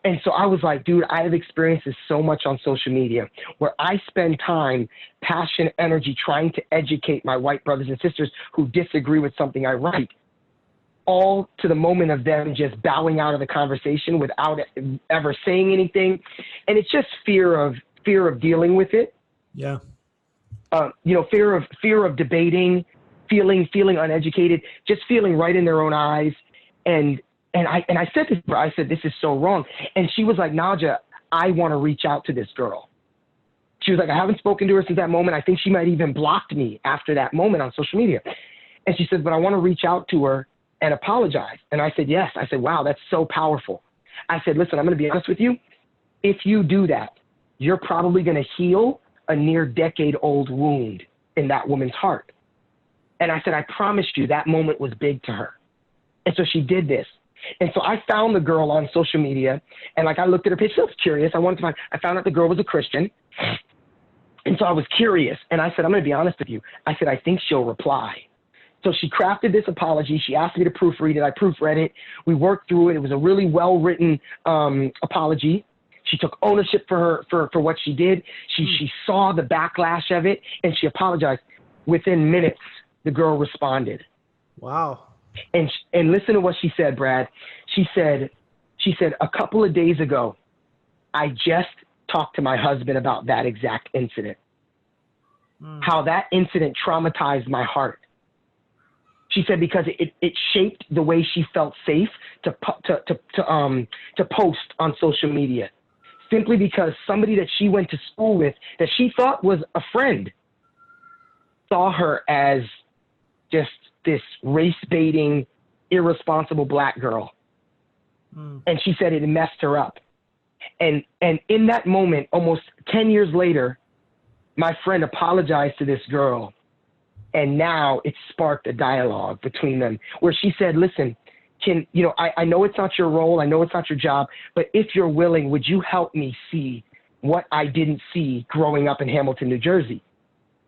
And so I was like, dude, I have experienced this so much on social media where I spend time, passion, energy trying to educate my white brothers and sisters who disagree with something I write, all to the moment of them just bowing out of the conversation without ever saying anything. And it's just fear of dealing with it. Yeah. fear of debating, feeling uneducated, just feeling right in their own eyes. And I said to her, I said, this is so wrong. And she was like, Najja, I want to reach out to this girl. She was like, I haven't spoken to her since that moment. I think she might even blocked me after that moment on social media. And she said, but I want to reach out to her and apologize. And I said, yes. I said, wow, that's so powerful. I said, listen, I'm going to be honest with you. If you do that, you're probably going to heal a near decade-old wound in that woman's heart. And I said, I promise you that moment was big to her. And so she did this. And so I found the girl on social media, and like I looked at her page. I was curious. I found out the girl was a Christian. And so I was curious. And I said, I'm going to be honest with you. I said, I think she'll reply. So she crafted this apology. She asked me to proofread it. I proofread it. We worked through it. It was a really well-written apology. She took ownership for what she did. She saw the backlash of it, and she apologized. Within minutes, the girl responded. Wow. And listen to what she said, Brad. She said, a couple of days ago, I just talked to my husband about that exact incident. How that incident traumatized my heart. She said because it shaped the way she felt safe to post on social media, simply because somebody that she went to school with, that she thought was a friend, saw her as just this race-baiting, irresponsible black girl. And she said it messed her up. And in that moment, almost 10 years later, my friend apologized to this girl. And now it sparked a dialogue between them where she said, listen, I know it's not your role. I know it's not your job, but if you're willing, would you help me see what I didn't see growing up in Hamilton, New Jersey?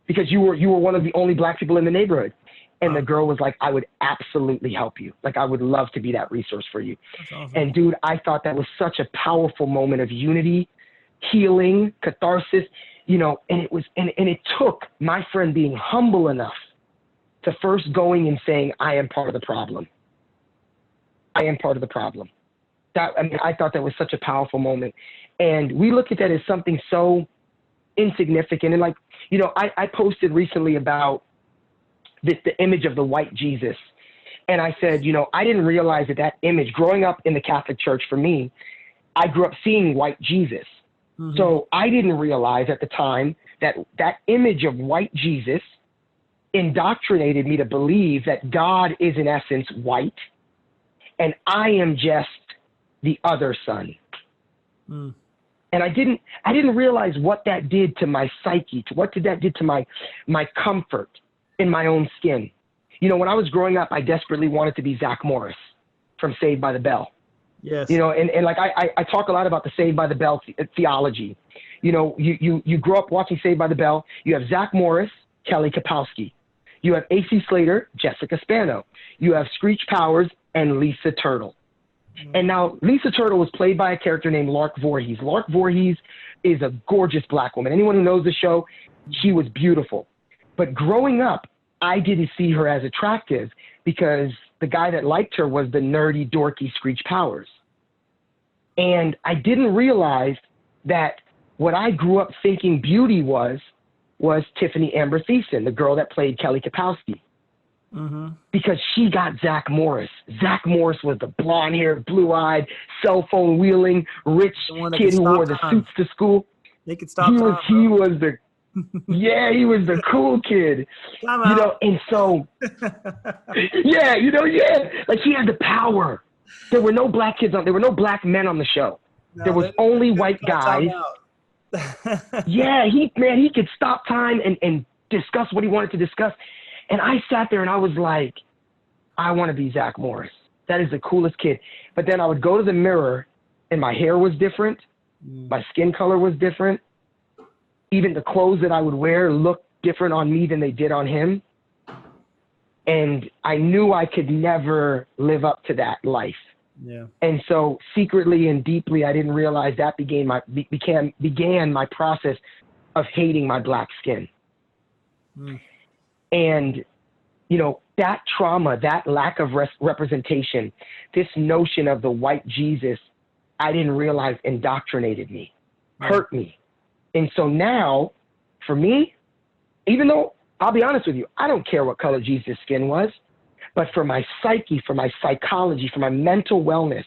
Because you were one of the only black people in the neighborhood. And the girl was like, I would absolutely help you. Like, I would love to be that resource for you. That's awesome. And dude, I thought that was such a powerful moment of unity, healing, catharsis, and it took my friend being humble enough to first going and saying, I am part of the problem. I am part of the problem. I thought that was such a powerful moment. And we look at that as something so insignificant. And I posted recently about the image of the white Jesus. And I said, I didn't realize that image, growing up in the Catholic Church, for me, I grew up seeing white Jesus. Mm-hmm. So I didn't realize at the time that image of white Jesus indoctrinated me to believe that God is in essence white and I am just the other son. And I didn't realize what that did to my psyche, what that did to my comfort in my own skin. When I was growing up, I desperately wanted to be Zach Morris from Saved by the Bell. Yes. I talk a lot about the Saved by the Bell theology. You grow up watching Saved by the Bell. You have Zach Morris, Kelly Kapowski. You have AC Slater, Jessica Spano. You have Screech Powers and Lisa Turtle. And now Lisa Turtle was played by a character named Lark Voorhees. Lark Voorhees is a gorgeous black woman. Anyone who knows the show, she was beautiful. But growing up, I didn't see her as attractive because the guy that liked her was the nerdy, dorky Screech Powers. And I didn't realize that what I grew up thinking beauty was Tiffany Amber Thiessen, the girl that played Kelly Kapowski. Mm-hmm. Because she got Zach Morris. Zach Morris was the blonde-haired, blue-eyed, cell phone wielding, rich kid who wore the suits to school. They could stop. He was the he was the cool kid. And so like he had the power. There were no black kids there were no black men on the show. No, there was only white guys. He could stop time and discuss what he wanted to discuss. And I sat there and I was like, I want to be Zach Morris. That is the coolest kid. But then I would go to the mirror and my hair was different. My skin color was different. Even the clothes that I would wear looked different on me than they did on him. And I knew I could never live up to that life. Yeah. And so secretly and deeply, I didn't realize that began my process of hating my black skin. And, that trauma, that lack of representation, this notion of the white Jesus, I didn't realize indoctrinated me, hurt me. And so now, for me, even though I'll be honest with you, I don't care what color Jesus' skin was, but for my psyche, for my psychology, for my mental wellness,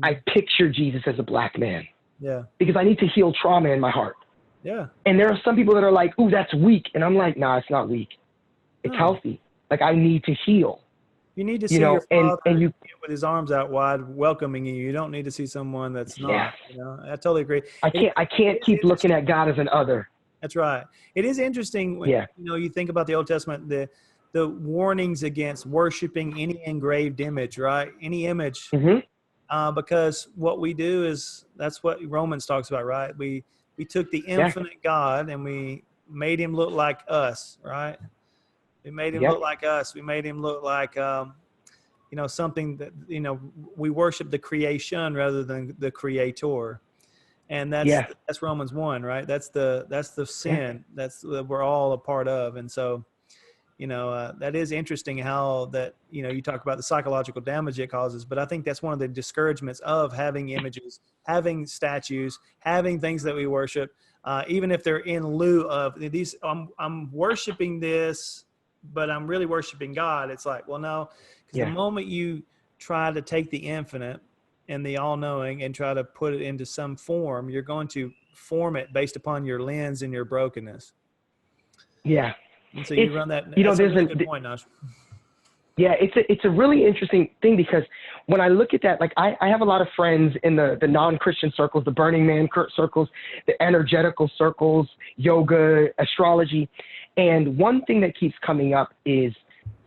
I picture Jesus as a black man. Yeah. Because I need to heal trauma in my heart. Yeah. And there are some people that are like, ooh, that's weak. And I'm like, nah, it's not weak. It's healthy. Like, I need to heal. You need to see your father and you, with his arms out wide, welcoming you. You don't need to see someone that's not. You know, I totally agree. I can't keep looking at God as an other. That's right. It is interesting when you think about the Old Testament, the warnings against worshiping any engraved image, right? Any image, because what we do is that's what Romans talks about, right? We took the infinite God and we made him look like us, right? We made him look like us. We made him look like, something that, we worship the creation rather than the creator. And that's Romans 1, right? That's the sin that we're all a part of. And so, that is interesting how that, you talk about the psychological damage it causes, but I think that's one of the discouragements of having images, having statues, having things that we worship, even if they're in lieu of these, I'm worshiping this, but I'm really worshiping God. It's like, well, no, because the moment you try to take the infinite and the all-knowing and try to put it into some form, you're going to form it based upon your lens and your brokenness. Yeah. And so you run that. That's a really good point, Najja. Yeah, it's a really interesting thing because when I look at that, like I have a lot of friends in the non-Christian circles, the Burning Man circles, the energetical circles, yoga, astrology. And one thing that keeps coming up is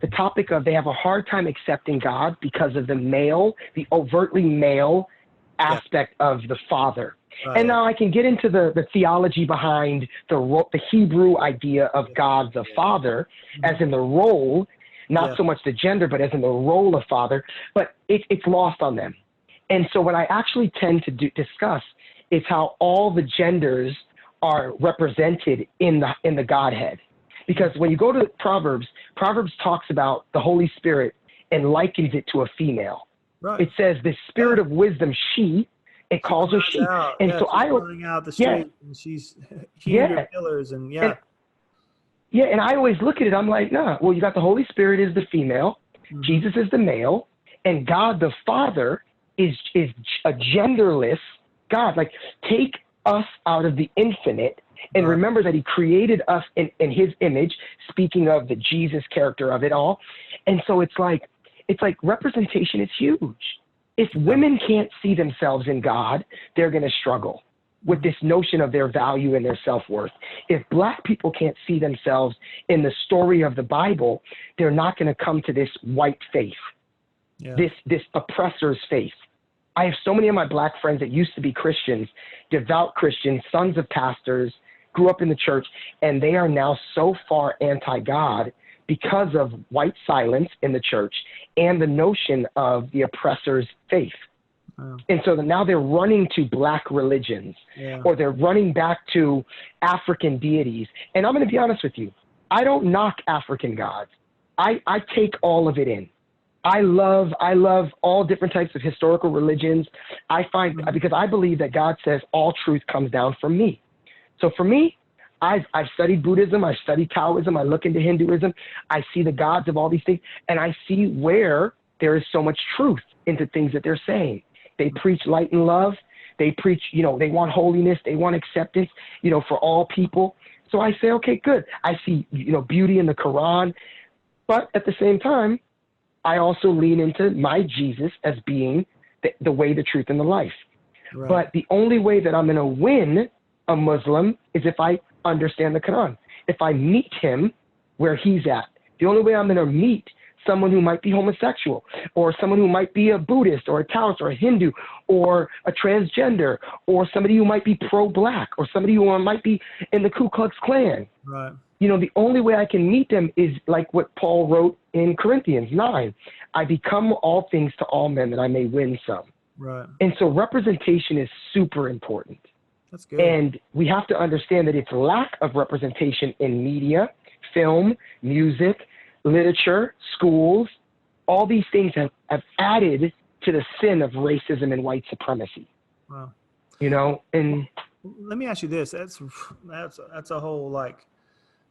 the topic of they have a hard time accepting God because of the overtly male aspect of the father. Right. And now I can get into the theology behind the Hebrew idea of God the Father, as in the role, not so much the gender, but as in the role of father, but it's lost on them. And so what I actually tend to discuss is how all the genders are represented in the Godhead. Because when you go to Proverbs talks about the Holy Spirit and likens it to a female. Right. It says the spirit of wisdom, it calls her she. Out. And so she's running out the street and she's hewing her pillars and and I always look at it, I'm like, nah, well, you got the Holy Spirit is the female, Jesus is the male, and God the Father is a genderless God. Like, take us out of the infinite and remember that he created us in his image, speaking of the Jesus character of it all. And so it's like representation is huge. If women can't see themselves in God, they're going to struggle with this notion of their value and their self-worth. If Black people can't see themselves in the story of the Bible, they're not going to come to this white faith, this oppressor's faith. I have so many of my Black friends that used to be Christians, devout Christians, sons of pastors, grew up in the church, and they are now so far anti-God because of white silence in the church and the notion of the oppressor's faith. Wow. And so now they're running to Black religions or they're running back to African deities. And I'm going to be honest with you. I don't knock African gods. I take all of it in. I love all different types of historical religions. I find because I believe that God says all truth comes down from me. So for me, I've studied Buddhism, I've studied Taoism, I look into Hinduism, I see the gods of all these things, and I see where there is so much truth into things that they're saying. They preach light and love, they preach, they want holiness, they want acceptance, for all people. So I say, okay, good. I see, beauty in the Quran, but at the same time, I also lean into my Jesus as being the way, the truth, and the life. Right. But the only way that I'm going to win a Muslim is if I understand the Quran. If I meet him where he's at. The only way I'm going to meet someone who might be homosexual or someone who might be a Buddhist or a Taoist or a Hindu or a transgender or somebody who might be pro-Black or somebody who might be in the Ku Klux Klan. Right. The only way I can meet them is like what Paul wrote in Corinthians 9. I become all things to all men that I may win some. Right. And so representation is super important. That's good. And we have to understand that it's lack of representation in media, film, music, literature, schools. All these things have added to the sin of racism and white supremacy. Wow. And let me ask you this. That's a whole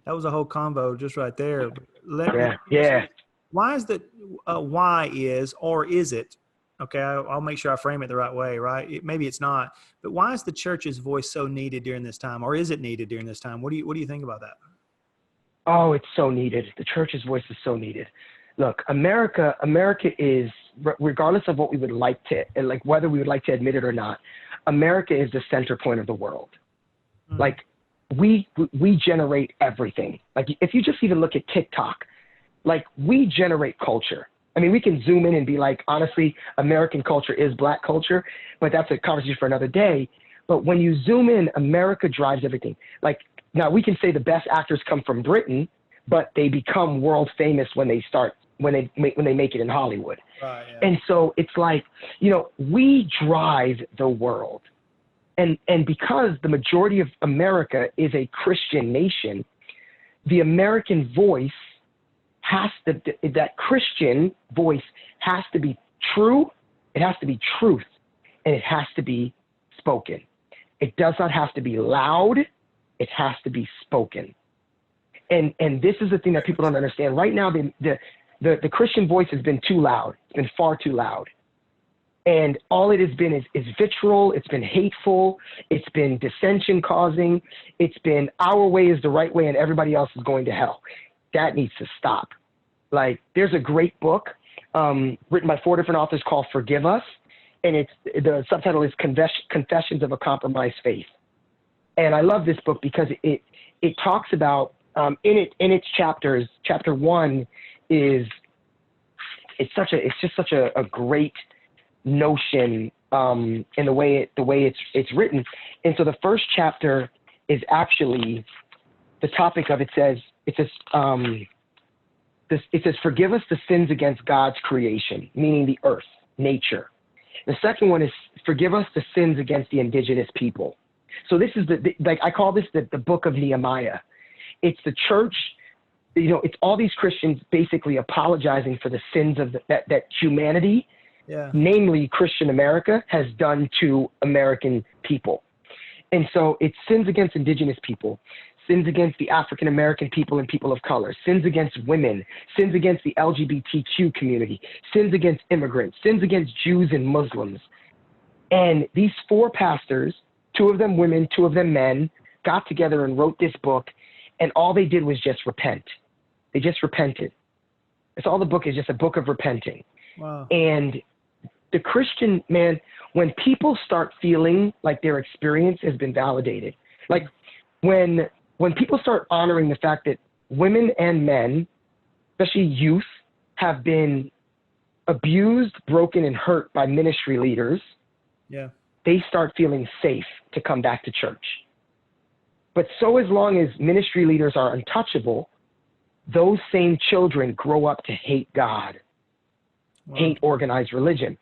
That was a whole convo just right there. Let me Yeah. why is that? Why is or is it? Okay, I'll make sure I frame it the right way. Right? Maybe it's not, but why is the church's voice so needed during this time, or is it needed during this time? What do you think about that? Oh, it's so needed. The church's voice is so needed. Look, America is, regardless of what we would like to, like whether we would like to admit it or not, America is the center point of the world. Mm-hmm. Like we generate everything. Like if you just even look at TikTok, like we generate culture. I mean, we can zoom in and be like, honestly, American culture is Black culture, but that's a conversation for another day. But when you zoom in, America drives everything. Like now we can say the best actors come from Britain, but they become world famous when they make it in Hollywood. Right, yeah. And so it's like, you know, we drive the world. And because the majority of America is a Christian nation, the American voice that Christian voice has to be true, it has to be truth, and it has to be spoken. It does not have to be loud, it has to be spoken. And this is the thing that people don't understand. Right now, the Christian voice has been too loud. It's been far too loud. And all it has been is vitriol. It's been hateful. It's been dissension causing. It's been our way is the right way and everybody else is going to hell. That needs to stop. Like there's a great book written by 4 different authors called Forgive Us. And the subtitle is Confessions of a Compromised Faith. And I love this book because it talks about in its chapters. Chapter 1 is it's just such a great notion in the way it's written. And so the first chapter is actually the topic of it says forgive us the sins against God's creation, meaning the earth, nature. The second one is forgive us the sins against the indigenous people. So this is like I call this the book of Nehemiah. It's the church, you know, it's all these Christians basically apologizing for the sins of that humanity, namely Christian America, has done to American people. And so it's sins against indigenous people, sins against the African American people and people of color, sins against women, sins against the LGBTQ community, sins against immigrants, sins against Jews and Muslims. And these 4 pastors, 2 of them women, 2 of them men, got together and wrote this book, and all they did was just repent. They just repented. That's all the book is, just a book of repenting. Wow. And the Christian, man, when people start feeling like their experience has been validated, like when people start honoring the fact that women and men, especially youth, have been abused, broken, and hurt by ministry leaders, they start feeling safe to come back to church. But so as long as ministry leaders are untouchable, those same children grow up to hate God, hate organized religion.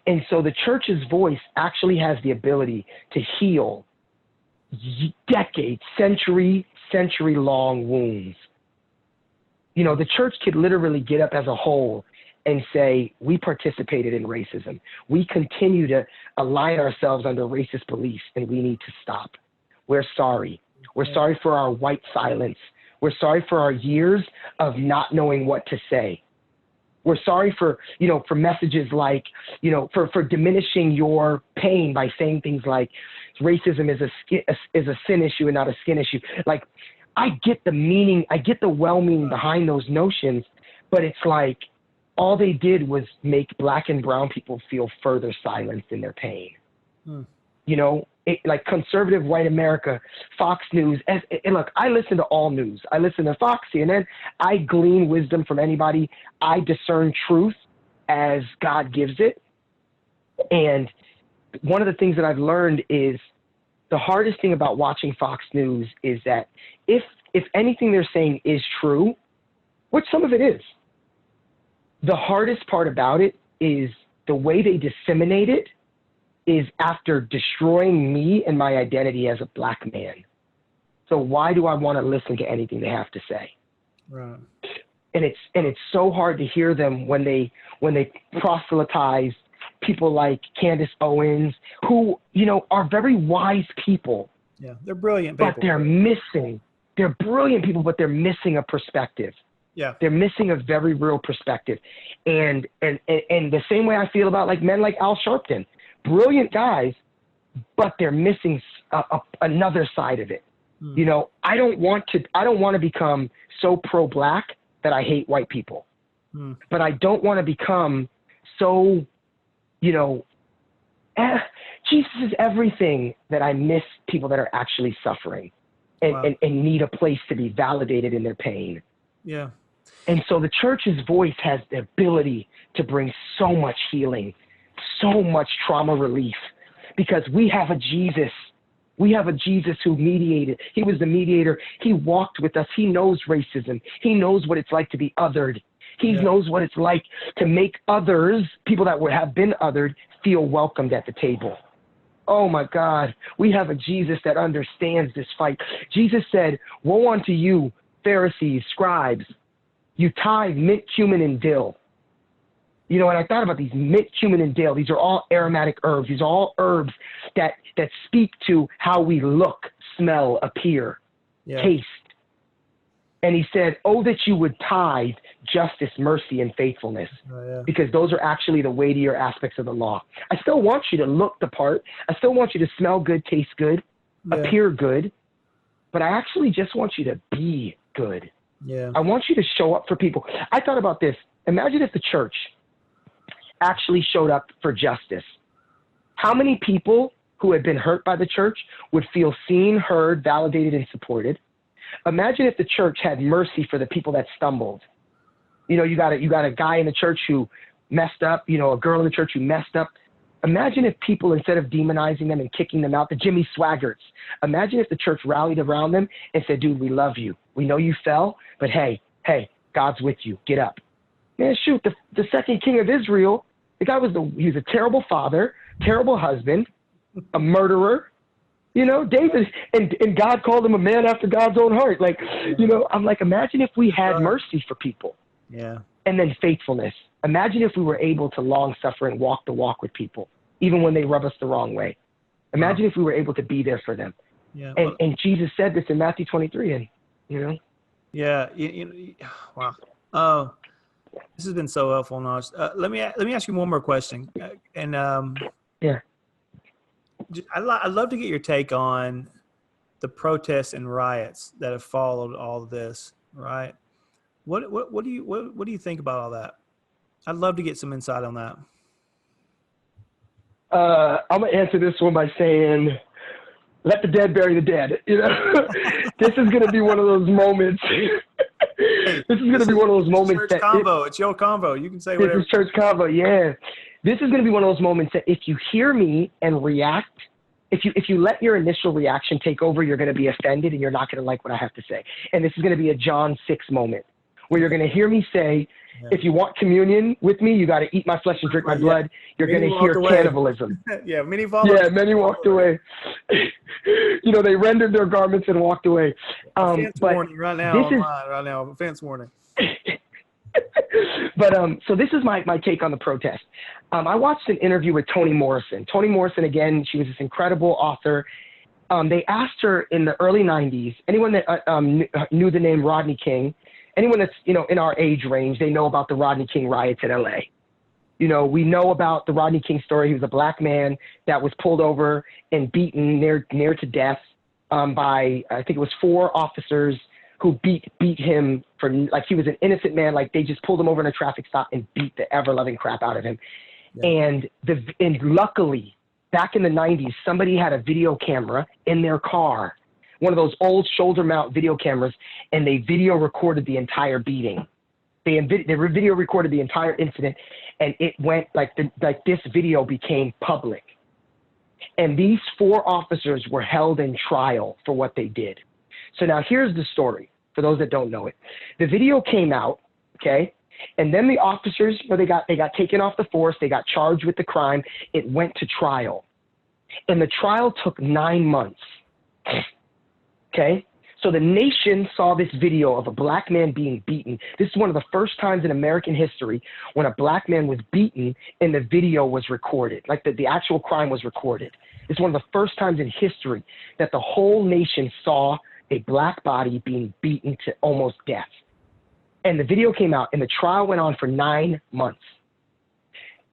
And so the church's voice actually has the ability to heal decades, century-long wounds. You know, the church could literally get up as a whole and say, we participated in racism. We continue to align ourselves under racist beliefs, and we need to stop. We're sorry. We're sorry for our white silence. We're sorry for our years of not knowing what to say. We're sorry for, you know, for messages like, you know, for diminishing your pain by saying things like racism is a sin issue and not a skin issue. Like, I get the meaning, I get the well-meaning behind those notions, but it's like all they did was make Black and brown people feel further silenced in their pain. You know, like conservative white America, Fox News, and look, I listen to all news. I listen to Fox, CNN. I glean wisdom from anybody. I discern truth as God gives it. And one of the things that I've learned is the hardest thing about watching Fox News is that if anything they're saying is true, which some of it is, the hardest part about it is the way they disseminate it is after destroying me and my identity as a Black man. So why do I want to listen to anything they have to say? Right. And it's so hard to hear them when they proselytize people like Candace Owens, who, you know, are very wise people. Yeah, they're brilliant people. But they're missing they're brilliant people, but they're missing a perspective. Yeah. They're missing a very real perspective. And the same way I feel about like men like Al Sharpton, brilliant guys, but they're missing another side of it. You know, I don't want to become so pro-black that I hate white people, but I don't want to become so, you know, Jesus is everything, that I miss people that are actually suffering and need a place to be validated in their pain. Yeah. And so the church's voice has the ability to bring so much healing, so much trauma relief, because we have a Jesus. We have a Jesus who mediated. He was the mediator. He walked with us. He knows racism. He knows what it's like to be othered. He knows what it's like to make others, people that would have been othered, feel welcomed at the table. Oh my God, we have a Jesus that understands this fight. Jesus said, "Woe unto you, Pharisees, scribes, you tithe mint, cumin, and dill." You know, and I thought about these mint, cumin, and dill. These are all aromatic herbs. These are all herbs that speak to how we look, smell, appear, taste. And he said, "Oh, that you would tithe justice, mercy, and faithfulness," because those are actually the weightier aspects of the law. I still want you to look the part. I still want you to smell good, taste good, appear good, but I actually just want you to be good. Yeah. I want you to show up for people. I thought about this. Imagine if the church actually showed up for justice. How many people who had been hurt by the church would feel seen, heard, validated, and supported? Imagine if the church had mercy for the people that stumbled. You know, you got a guy in the church who messed up, you know, a girl in the church who messed up. Imagine if people, instead of demonizing them and kicking them out, the Jimmy Swaggarts, imagine if the church rallied around them and said, "Dude, we love you. We know you fell, but hey, God's with you. Get up." Man, shoot, the second king of Israel, the guy he was a terrible father, terrible husband, a murderer. You know, David, and God called him a man after God's own heart. Like, you know, I'm like, imagine if we had mercy for people. Yeah. And then faithfulness. Imagine if we were able to long suffer and walk the walk with people, even when they rub us the wrong way. Imagine if we were able to be there for them. Yeah. And Jesus said this in Matthew 23, and, you know. Yeah. Wow. Oh, this has been so helpful, Najja. Let me ask you one more question. And I'd love to get your take on the protests and riots that have followed all of this, right? What do you think about all that? I'd love to get some insight on that. I'm gonna answer this one by saying, let the dead bury the dead. You know, this is gonna be one of those moments. This is gonna be one of those moments. Church Convo. It's your convo. You can say whatever. This is Church Convo. Yeah. This is going to be one of those moments that if you hear me and react, if you let your initial reaction take over, you're going to be offended and you're not going to like what I have to say. And this is going to be a John 6 moment where you're going to hear me say, if you want communion with me, you got to eat my flesh and drink my blood. You're going to hear cannibalism. Many followed. Many walked away. You know, they rendered their garments and walked away. Offense warning right now. Offense warning. But so this is my take on the protest. I watched an interview with Toni Morrison. Toni Morrison, again, she was this incredible author. They asked her in the early 90s, anyone that knew the name Rodney King, anyone that's, you know, in our age range, they know about the Rodney King riots in LA. You know, we know about the Rodney King story. He was a black man that was pulled over and beaten near to death by, I think it was 4 officers who beat him for, like, he was an innocent man. Like, they just pulled him over in a traffic stop and beat the ever-loving crap out of him. Yeah. And luckily, back in the 90s, somebody had a video camera in their car, one of those old shoulder mount video cameras, and they video recorded the entire beating. They video recorded the entire incident, and it went like this video became public. And these 4 officers were held in trial for what they did. So now here's the story for those that don't know it. The video came out, okay? And then the officers, they got taken off the force. They got charged with the crime. It went to trial. And the trial took 9 months, okay? So the nation saw this video of a black man being beaten. This is one of the first times in American history when a black man was beaten and the video was recorded, like the actual crime was recorded. It's one of the first times in history that the whole nation saw a black body being beaten to almost death. And the video came out, and the trial went on for 9 months.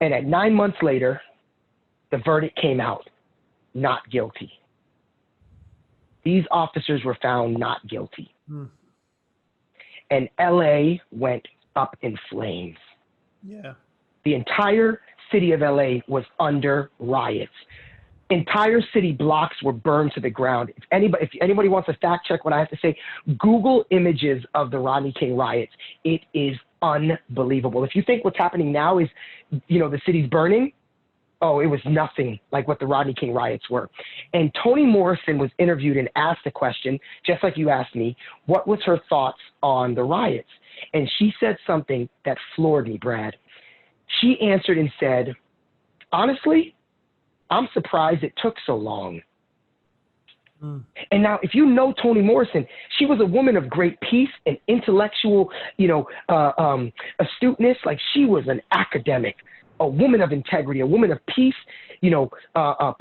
And at 9 months later, the verdict came out, not guilty. These officers were found not guilty. And LA went up in flames. Yeah. The entire city of LA was under riots. Entire city blocks were burned to the ground. If anybody wants to fact check what I have to say, Google images of the Rodney King riots. It is unbelievable. If you think what's happening now is, the city's burning, oh, it was nothing like what the Rodney King riots were. And Toni Morrison was interviewed and asked a question, just like you asked me, what was her thoughts on the riots? And she said something that floored me, Brad. She answered and said, honestly, I'm surprised it took so long. And now, if you know Toni Morrison, she was a woman of great peace and intellectual, astuteness. Like, she was an academic, a woman of integrity, a woman of peace,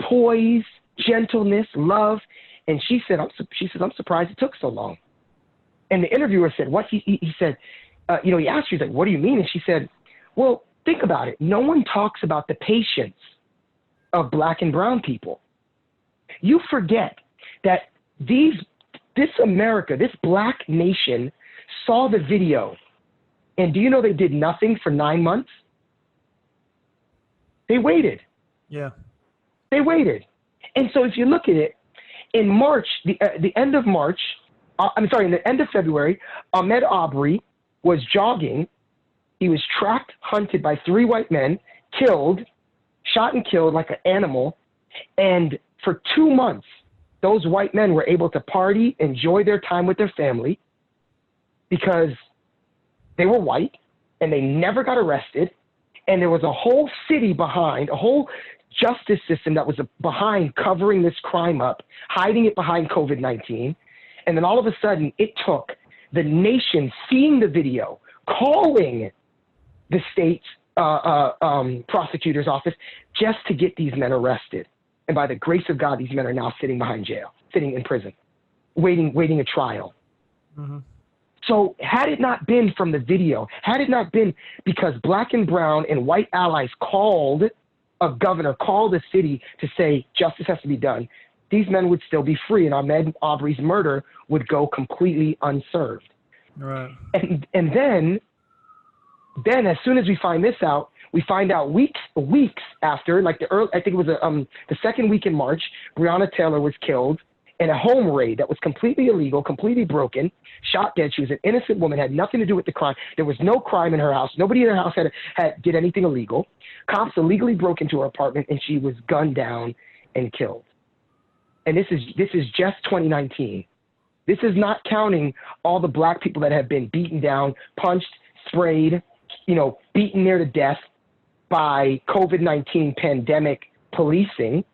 poise, gentleness, love. And she said, I'm surprised it took so long. And the interviewer said, what? He said, he asked her, he's like, what do you mean? And she said, well, think about it. No one talks about the patience of black and brown people. You forget that this America, this black nation saw the video, and do you know they did nothing for 9 months? They waited. Yeah. They waited. And so if you look at it, in March, the end of March, in the end of February, Ahmaud Arbery was jogging. He was tracked, hunted by 3 white men, killed, shot and killed like an animal. And for 2 months, those white men were able to party, enjoy their time with their family because they were white and they never got arrested. And there was a whole city behind, a whole justice system that was behind covering this crime up, hiding it behind COVID-19. And then all of a sudden, it took the nation seeing the video, calling the state's prosecutor's office just to get these men arrested. And by the grace of God, these men are now sitting behind jail, sitting in prison, waiting a trial. So had it not been from the video, had it not been because black and brown and white allies called a governor, called a city to say justice has to be done, these men would still be free and Ahmaud Arbery's murder would go completely unserved. Right. And then as soon as we find this out, we find out weeks after, like I think it was the second week in March, Breonna Taylor was killed in a home raid that was completely illegal, completely broken, shot dead. She was an innocent woman, had nothing to do with the crime. There was no crime in her house. Nobody in her house did anything illegal. Cops illegally broke into her apartment, and she was gunned down and killed. And this is just 2019. This is not counting all the black people that have been beaten down, punched, sprayed, beaten near to death by COVID-19 pandemic policing.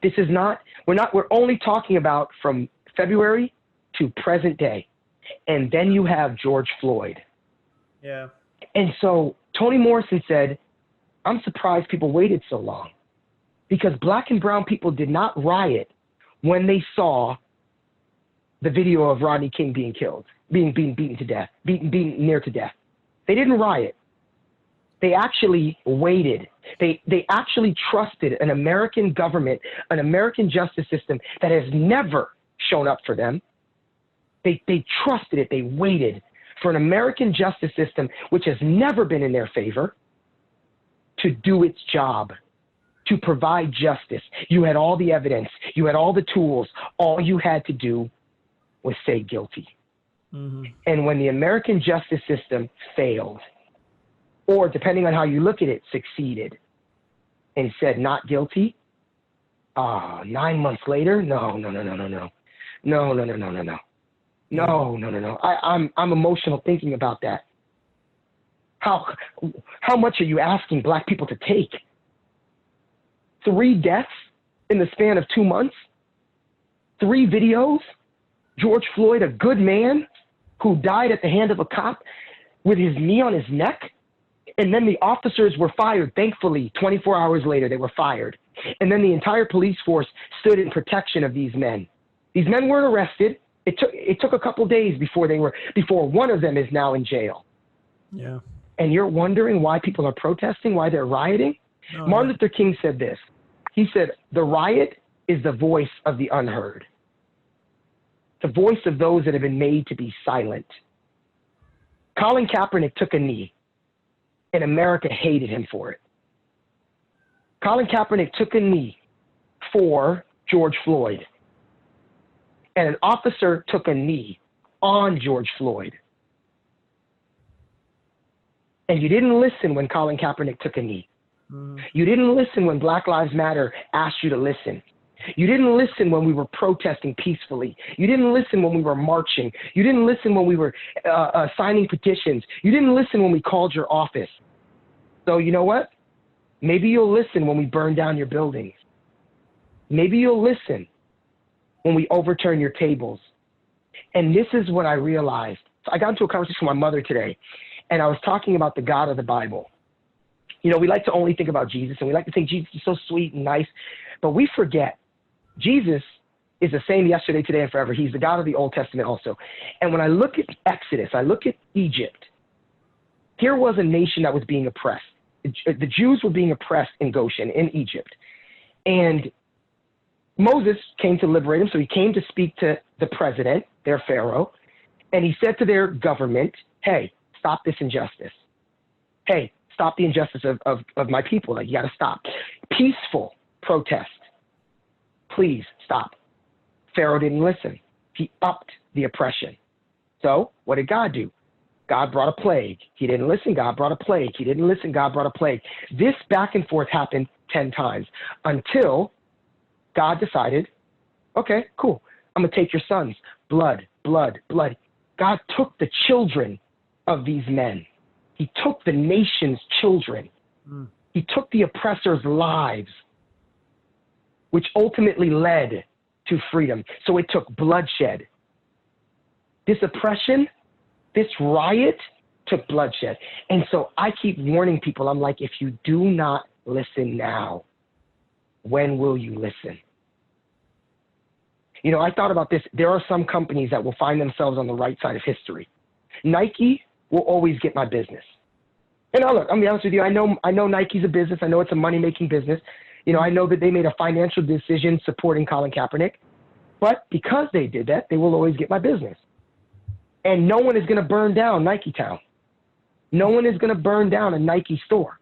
This is not, we're only talking about from February to present day. And then you have George Floyd. Yeah. And so Toni Morrison said, I'm surprised people waited so long because black and brown people did not riot when they saw the video of Rodney King being killed, being beaten to death, beaten near to death. They didn't riot. They actually waited. They actually trusted an American government, an American justice system that has never shown up for them. They trusted it. They waited for an American justice system which has never been in their favor to do its job, to provide justice. You had all the evidence. You had all the tools. All you had to do was say guilty. And when the American justice system failed, or depending on how you look at it, succeeded and said not guilty, 9 months later, no. I'm emotional thinking about that. How much are you asking black people to take? 3 deaths in the span of 2 months? 3 videos? George Floyd, a good man who died at the hand of a cop with his knee on his neck? And then the officers were fired. Thankfully, 24 hours later, they were fired. And then the entire police force stood in protection of these men, These men weren't arrested. It took a couple days before one of them is now in jail. Yeah. And you're wondering why people are protesting, why they're rioting? Oh, Martin yeah. Luther King said this. He said, the riot is the voice of the unheard, the voice of those that have been made to be silent. Colin Kaepernick took a knee, and America hated him for it. Colin Kaepernick took a knee for George Floyd, and an officer took a knee on George Floyd. And you didn't listen when Colin Kaepernick took a knee. You didn't listen when Black Lives Matter asked you to listen. You didn't listen when we were protesting peacefully. You didn't listen when we were marching. You didn't listen when we were signing petitions. You didn't listen when we called your office. So you know what? Maybe you'll listen when we burn down your buildings. Maybe you'll listen when we overturn your tables. And this is what I realized. So I got into a conversation with my mother today, and I was talking about the God of the Bible. You know, we like to only think about Jesus, and we like to think Jesus is so sweet and nice, but we forget Jesus is the same yesterday, today, and forever. He's the God of the Old Testament also. And when I look at Exodus, I look at Egypt, here was a nation that was being oppressed. The Jews were being oppressed in Goshen, in Egypt. And Moses came to liberate them, so he came to speak to the president, their Pharaoh, and he said to their government, hey, stop this injustice. Hey, stop the injustice of my people. Like, you got to stop. Peaceful protest. Please stop. Pharaoh didn't listen. He upped the oppression. So what did God do? God brought a plague. He didn't listen. God brought a plague. He didn't listen. God brought a plague. This back and forth happened 10 times until God decided, okay, cool. I'm going to take your sons. Blood, blood, blood. God took the children of these men. He took the nation's children. He took the oppressors' lives, which ultimately led to freedom. So it took bloodshed. This oppression, this riot took bloodshed. And so I keep warning people. I'm like, if you do not listen now, when will you listen? You know, I thought about this. There are some companies that will find themselves on the right side of history. Nike will always get my business. And now look, I'll be honest with you. I know Nike's a business. I know it's a money-making business. You know, I know that they made a financial decision supporting Colin Kaepernick. But because they did that, they will always get my business. And no one is going to burn down Nike Town. No one is going to burn down a Nike store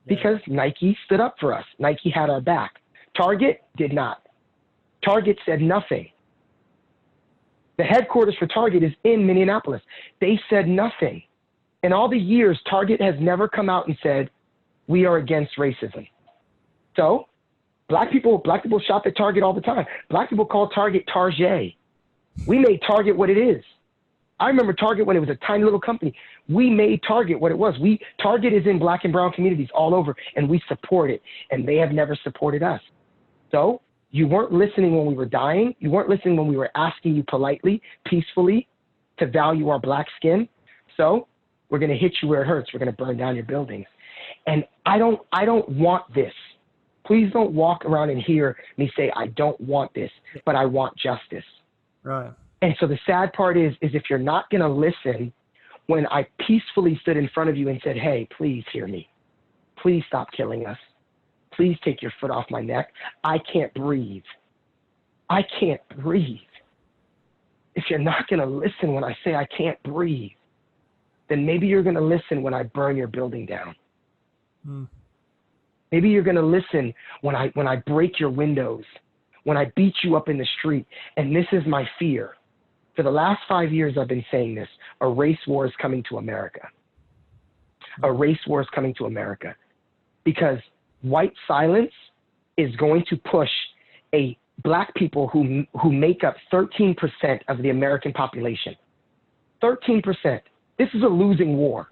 because Nike stood up for us. Nike had our back. Target did not. Target said nothing. The headquarters for Target is in Minneapolis. They said nothing. In all the years, Target has never come out and said, we are against racism. So black people shop at Target all the time. Black people call Target Target. We made Target what it is. I remember Target when it was a tiny little company. We made Target what it was. Target is in black and brown communities all over, and we support it, and they have never supported us. So you weren't listening when we were dying. You weren't listening when we were asking you politely, peacefully to value our black skin. So we're going to hit you where it hurts. We're going to burn down your buildings. And I don't want this. Please don't walk around and hear me say, I don't want this, but I want justice. Right. And so the sad part is if you're not going to listen when I peacefully stood in front of you and said, hey, please hear me. Please stop killing us. Please take your foot off my neck. I can't breathe. I can't breathe. If you're not going to listen when I say I can't breathe, then maybe you're going to listen when I burn your building down. Maybe you're going to listen when I break your windows, when I beat you up in the street. And this is my fear. For the last 5 years, I've been saying this. A race war is coming to America. A race war is coming to America. Because white silence is going to push black people who make up 13% of the American population. 13%. This is a losing war.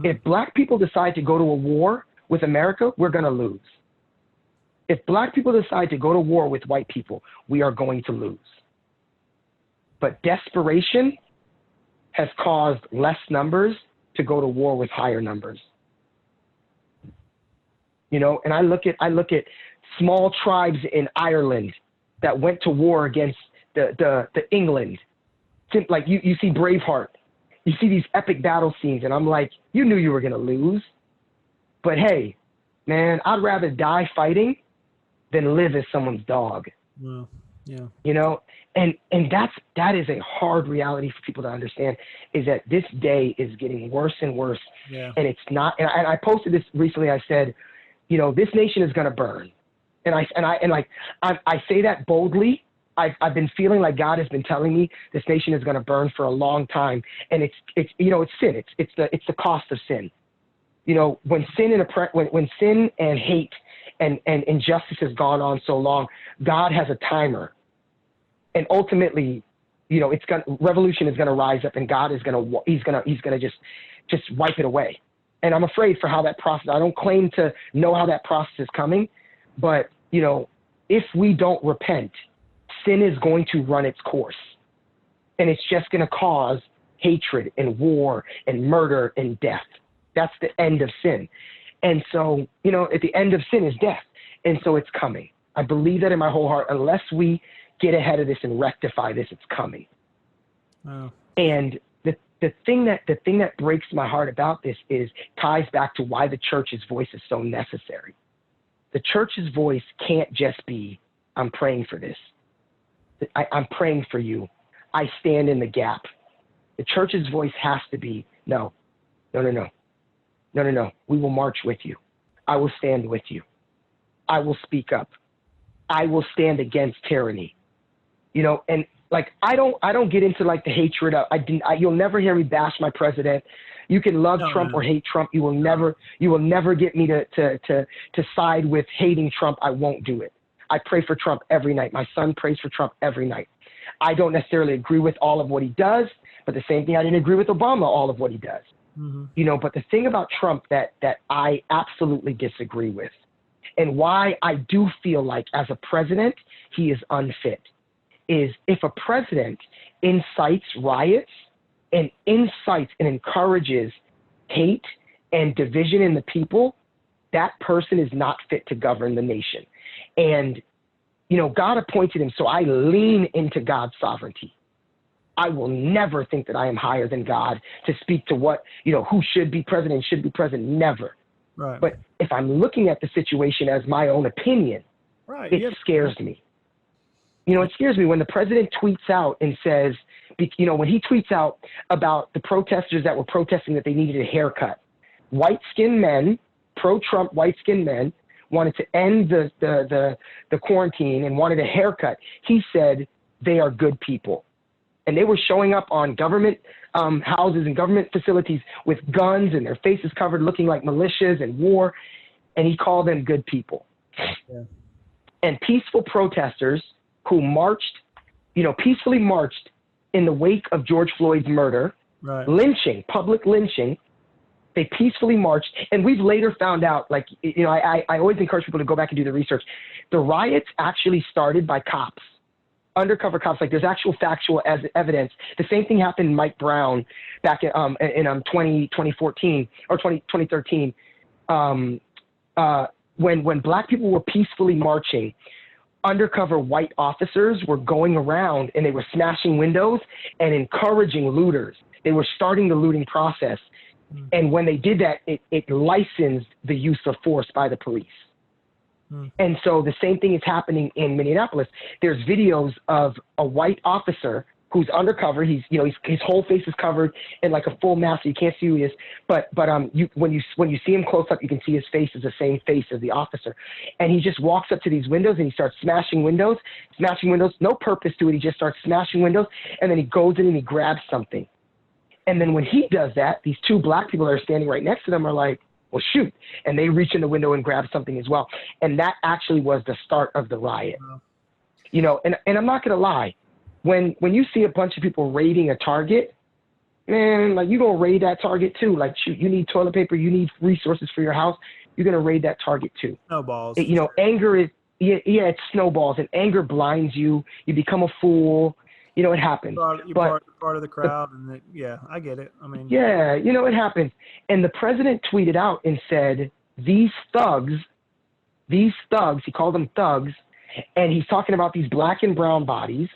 If black people decide to go to a war with America, we're going to lose. If black people decide to go to war with white people, we are going to lose. But desperation has caused less numbers to go to war with higher numbers. You know, and I look at small tribes in Ireland that went to war against the England. Like you see Braveheart, you see these epic battle scenes, and I'm like, you knew you were gonna lose, but hey, man, I'd rather die fighting than live as someone's dog. Well, yeah. You know, and that is a hard reality for people to understand, is that this day is getting worse and worse. Yeah. And it's not, and I posted this recently. I said, you know, this nation is going to burn. And I say that boldly. I've been feeling like God has been telling me this nation is going to burn for a long time. And it's you know, it's sin. It's the cost of sin. You know, when sin and hate and injustice has gone on so long, God has a timer. And ultimately, you know, revolution is going to rise up, and God is he's going to just wipe it away. And I'm afraid for how that process, I don't claim to know how that process is coming, but, you know, if we don't repent, sin is going to run its course, and it's just going to cause hatred and war and murder and death. That's the end of sin. And so, you know, at the end of sin is death. And so it's coming. I believe that in my whole heart. Unless we get ahead of this and rectify this, it's coming. Wow. And the thing that breaks my heart about this ties back to why the church's voice is so necessary. The church's voice can't just be, I'm praying for this. I'm praying for you. I stand in the gap. The church's voice has to be, no. We will march with you. I will stand with you. I will speak up. I will stand against tyranny. You know, and like, I don't get into like the hatred of, you'll never hear me bash my president. You can love Trump or hate Trump. You will never get me to side with hating Trump. I won't do it. I pray for Trump every night. My son prays for Trump every night. I don't necessarily agree with all of what he does, but the same thing, I didn't agree with Obama, all of what he does. Mm-hmm. You know, but the thing about Trump that I absolutely disagree with, and why I do feel like as a president, he is unfit, is if a president incites riots and incites and encourages hate and division in the people, that person is not fit to govern the nation. And, you know, God appointed him, so I lean into God's sovereignty. I will never think that I am higher than God to speak to what, you know, who should be president, never. Right. But if I'm looking at the situation as my own opinion, right. It scares me. You know, it scares me when the president tweets out and says, you know, when he tweets out about the protesters that were protesting that they needed a haircut, white-skinned men, pro-Trump white-skinned men, wanted to end the quarantine and wanted a haircut. He said they are good people. And they were showing up on government houses and government facilities with guns and their faces covered, looking like militias and war. And he called them good people. Yeah. And peaceful protesters who marched, you know, peacefully marched in the wake of George Floyd's murder, right. Lynching, public lynching. They peacefully marched. And we've later found out, like, you know, I always encourage people to go back and do the research. The riots actually started by cops. Undercover cops, like there's actual factual evidence. The same thing happened in Mike Brown back in 2014 or 2013, when black people were peacefully marching. Undercover white officers were going around and they were smashing windows and encouraging looters. They were starting the looting process. And when they did that, it licensed the use of force by the police. And so the same thing is happening in Minneapolis. There's videos of a white officer who's undercover. His whole face is covered in like a full mask, so you can't see who he is. But when you see him close up, you can see his face is the same face as the officer. And he just walks up to these windows and he starts smashing windows, no purpose to it. He just starts smashing windows, and then he goes in and he grabs something. And then when he does that, these two black people that are standing right next to them are like, well, shoot. And they reach in the window and grab something as well. And that actually was the start of the riot. Wow. You know, and I'm not going to lie. When you see a bunch of people raiding a Target, man, like, you're going to raid that Target too. Like, shoot, you need toilet paper, you need resources for your house, you're going to raid that Target too. Snowballs. You know, anger is, it's snowballs, and anger blinds you. You become a fool. You know, it happens. You're part of the crowd, and yeah, I get it. I mean, yeah, you know, it happens. And the president tweeted out and said, these thugs, he called them thugs, and he's talking about these black and brown bodies,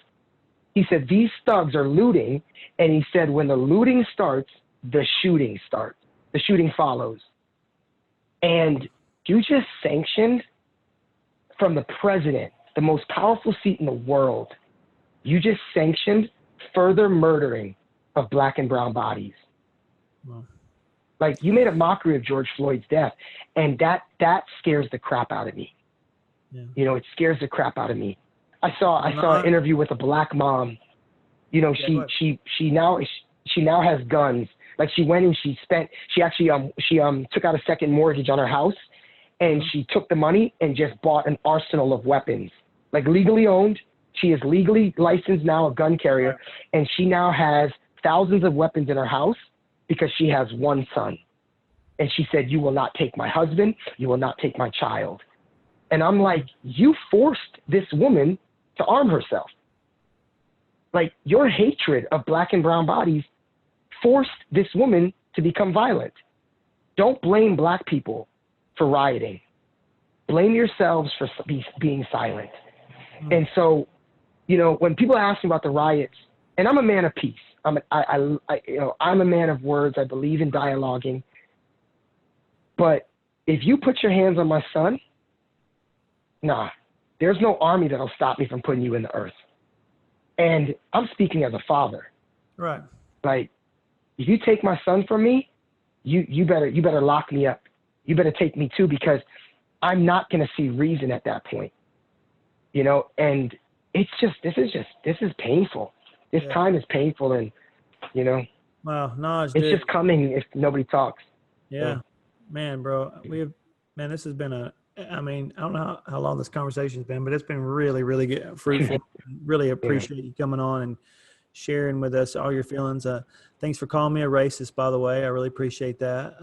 He said, these thugs are looting. And he said, when the looting starts, the shooting starts. The shooting follows. And you just sanctioned from the president, the most powerful seat in the world, you just sanctioned further murdering of Black and brown bodies. Wow. Like, you made a mockery of George Floyd's death, and that scares the crap out of me. Yeah. You know, it scares the crap out of me. I saw an interview with a Black mom. You know, she now has guns. Like, she went and she actually took out a second mortgage on her house, and she took the money and just bought an arsenal of weapons, like legally owned. She is legally licensed now, a gun carrier, and she now has thousands of weapons in her house because she has one son. And she said, you will not take my husband, you will not take my child. And I'm like, you forced this woman to arm herself. Like, your hatred of Black and brown bodies forced this woman to become violent. Don't blame Black people for rioting. Blame yourselves for being silent. And so, you know, when people ask me about the riots, and I'm a man of peace. I'm a man of words. I believe in dialoguing. But if you put your hands on my son, nah, there's no army that'll stop me from putting you in the earth. And I'm speaking as a father. Right. Like, if you take my son from me, you better lock me up. You better take me too, because I'm not going to see reason at that point. You know, and this is painful. This time is painful, and, you know, wow, Naj, it's just coming if nobody talks. Yeah, man, bro, this has been I don't know how long this conversation's been, but it's been really, really good, fruitful. Really appreciate you coming on and sharing with us all your feelings. Thanks for calling me a racist, by the way. I really appreciate that.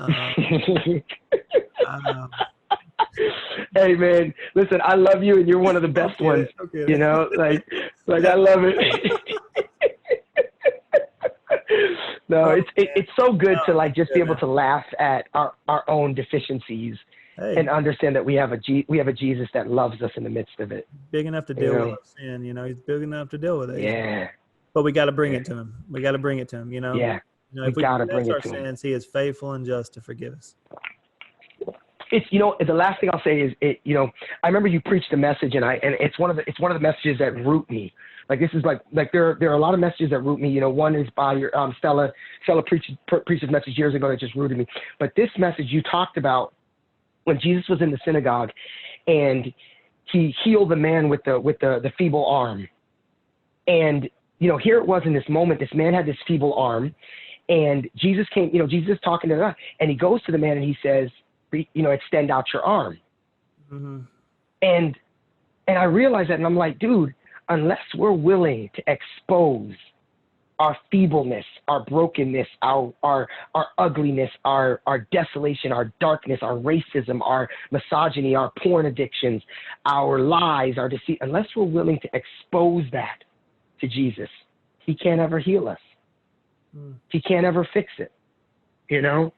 Hey, man, listen, I love you, and you're one of the best ones. You know, like I love it. No, it's so good to like just be able to laugh at our own deficiencies and understand that we have a Jesus that loves us in the midst of it. Big enough to deal with sin, you know. He's big enough to deal with it. Yeah. But we got to bring it to him. We got to bring it to him, you know. Yeah. You know, if we confess our sins, he is faithful and just to forgive us. It's, you know, the last thing I'll say is, you know, I remember you preached a message, and it's one of the messages that root me. Like, this is like there are a lot of messages that root me. You know, one is by your Stella preached a message years ago that just rooted me. But this message you talked about when Jesus was in the synagogue, and he healed the man with the feeble arm. And, you know, here it was in this moment, this man had this feeble arm, and Jesus came, you know, Jesus is talking to him, and he goes to the man and he says, you know, extend out your arm. Mm-hmm. And I realized that, and I'm like, dude, unless we're willing to expose our feebleness, our brokenness, our ugliness, our desolation, our darkness, our racism, our misogyny, our porn addictions, our lies, our deceit, unless we're willing to expose that to Jesus, he can't ever heal us. He can't ever fix it, you know?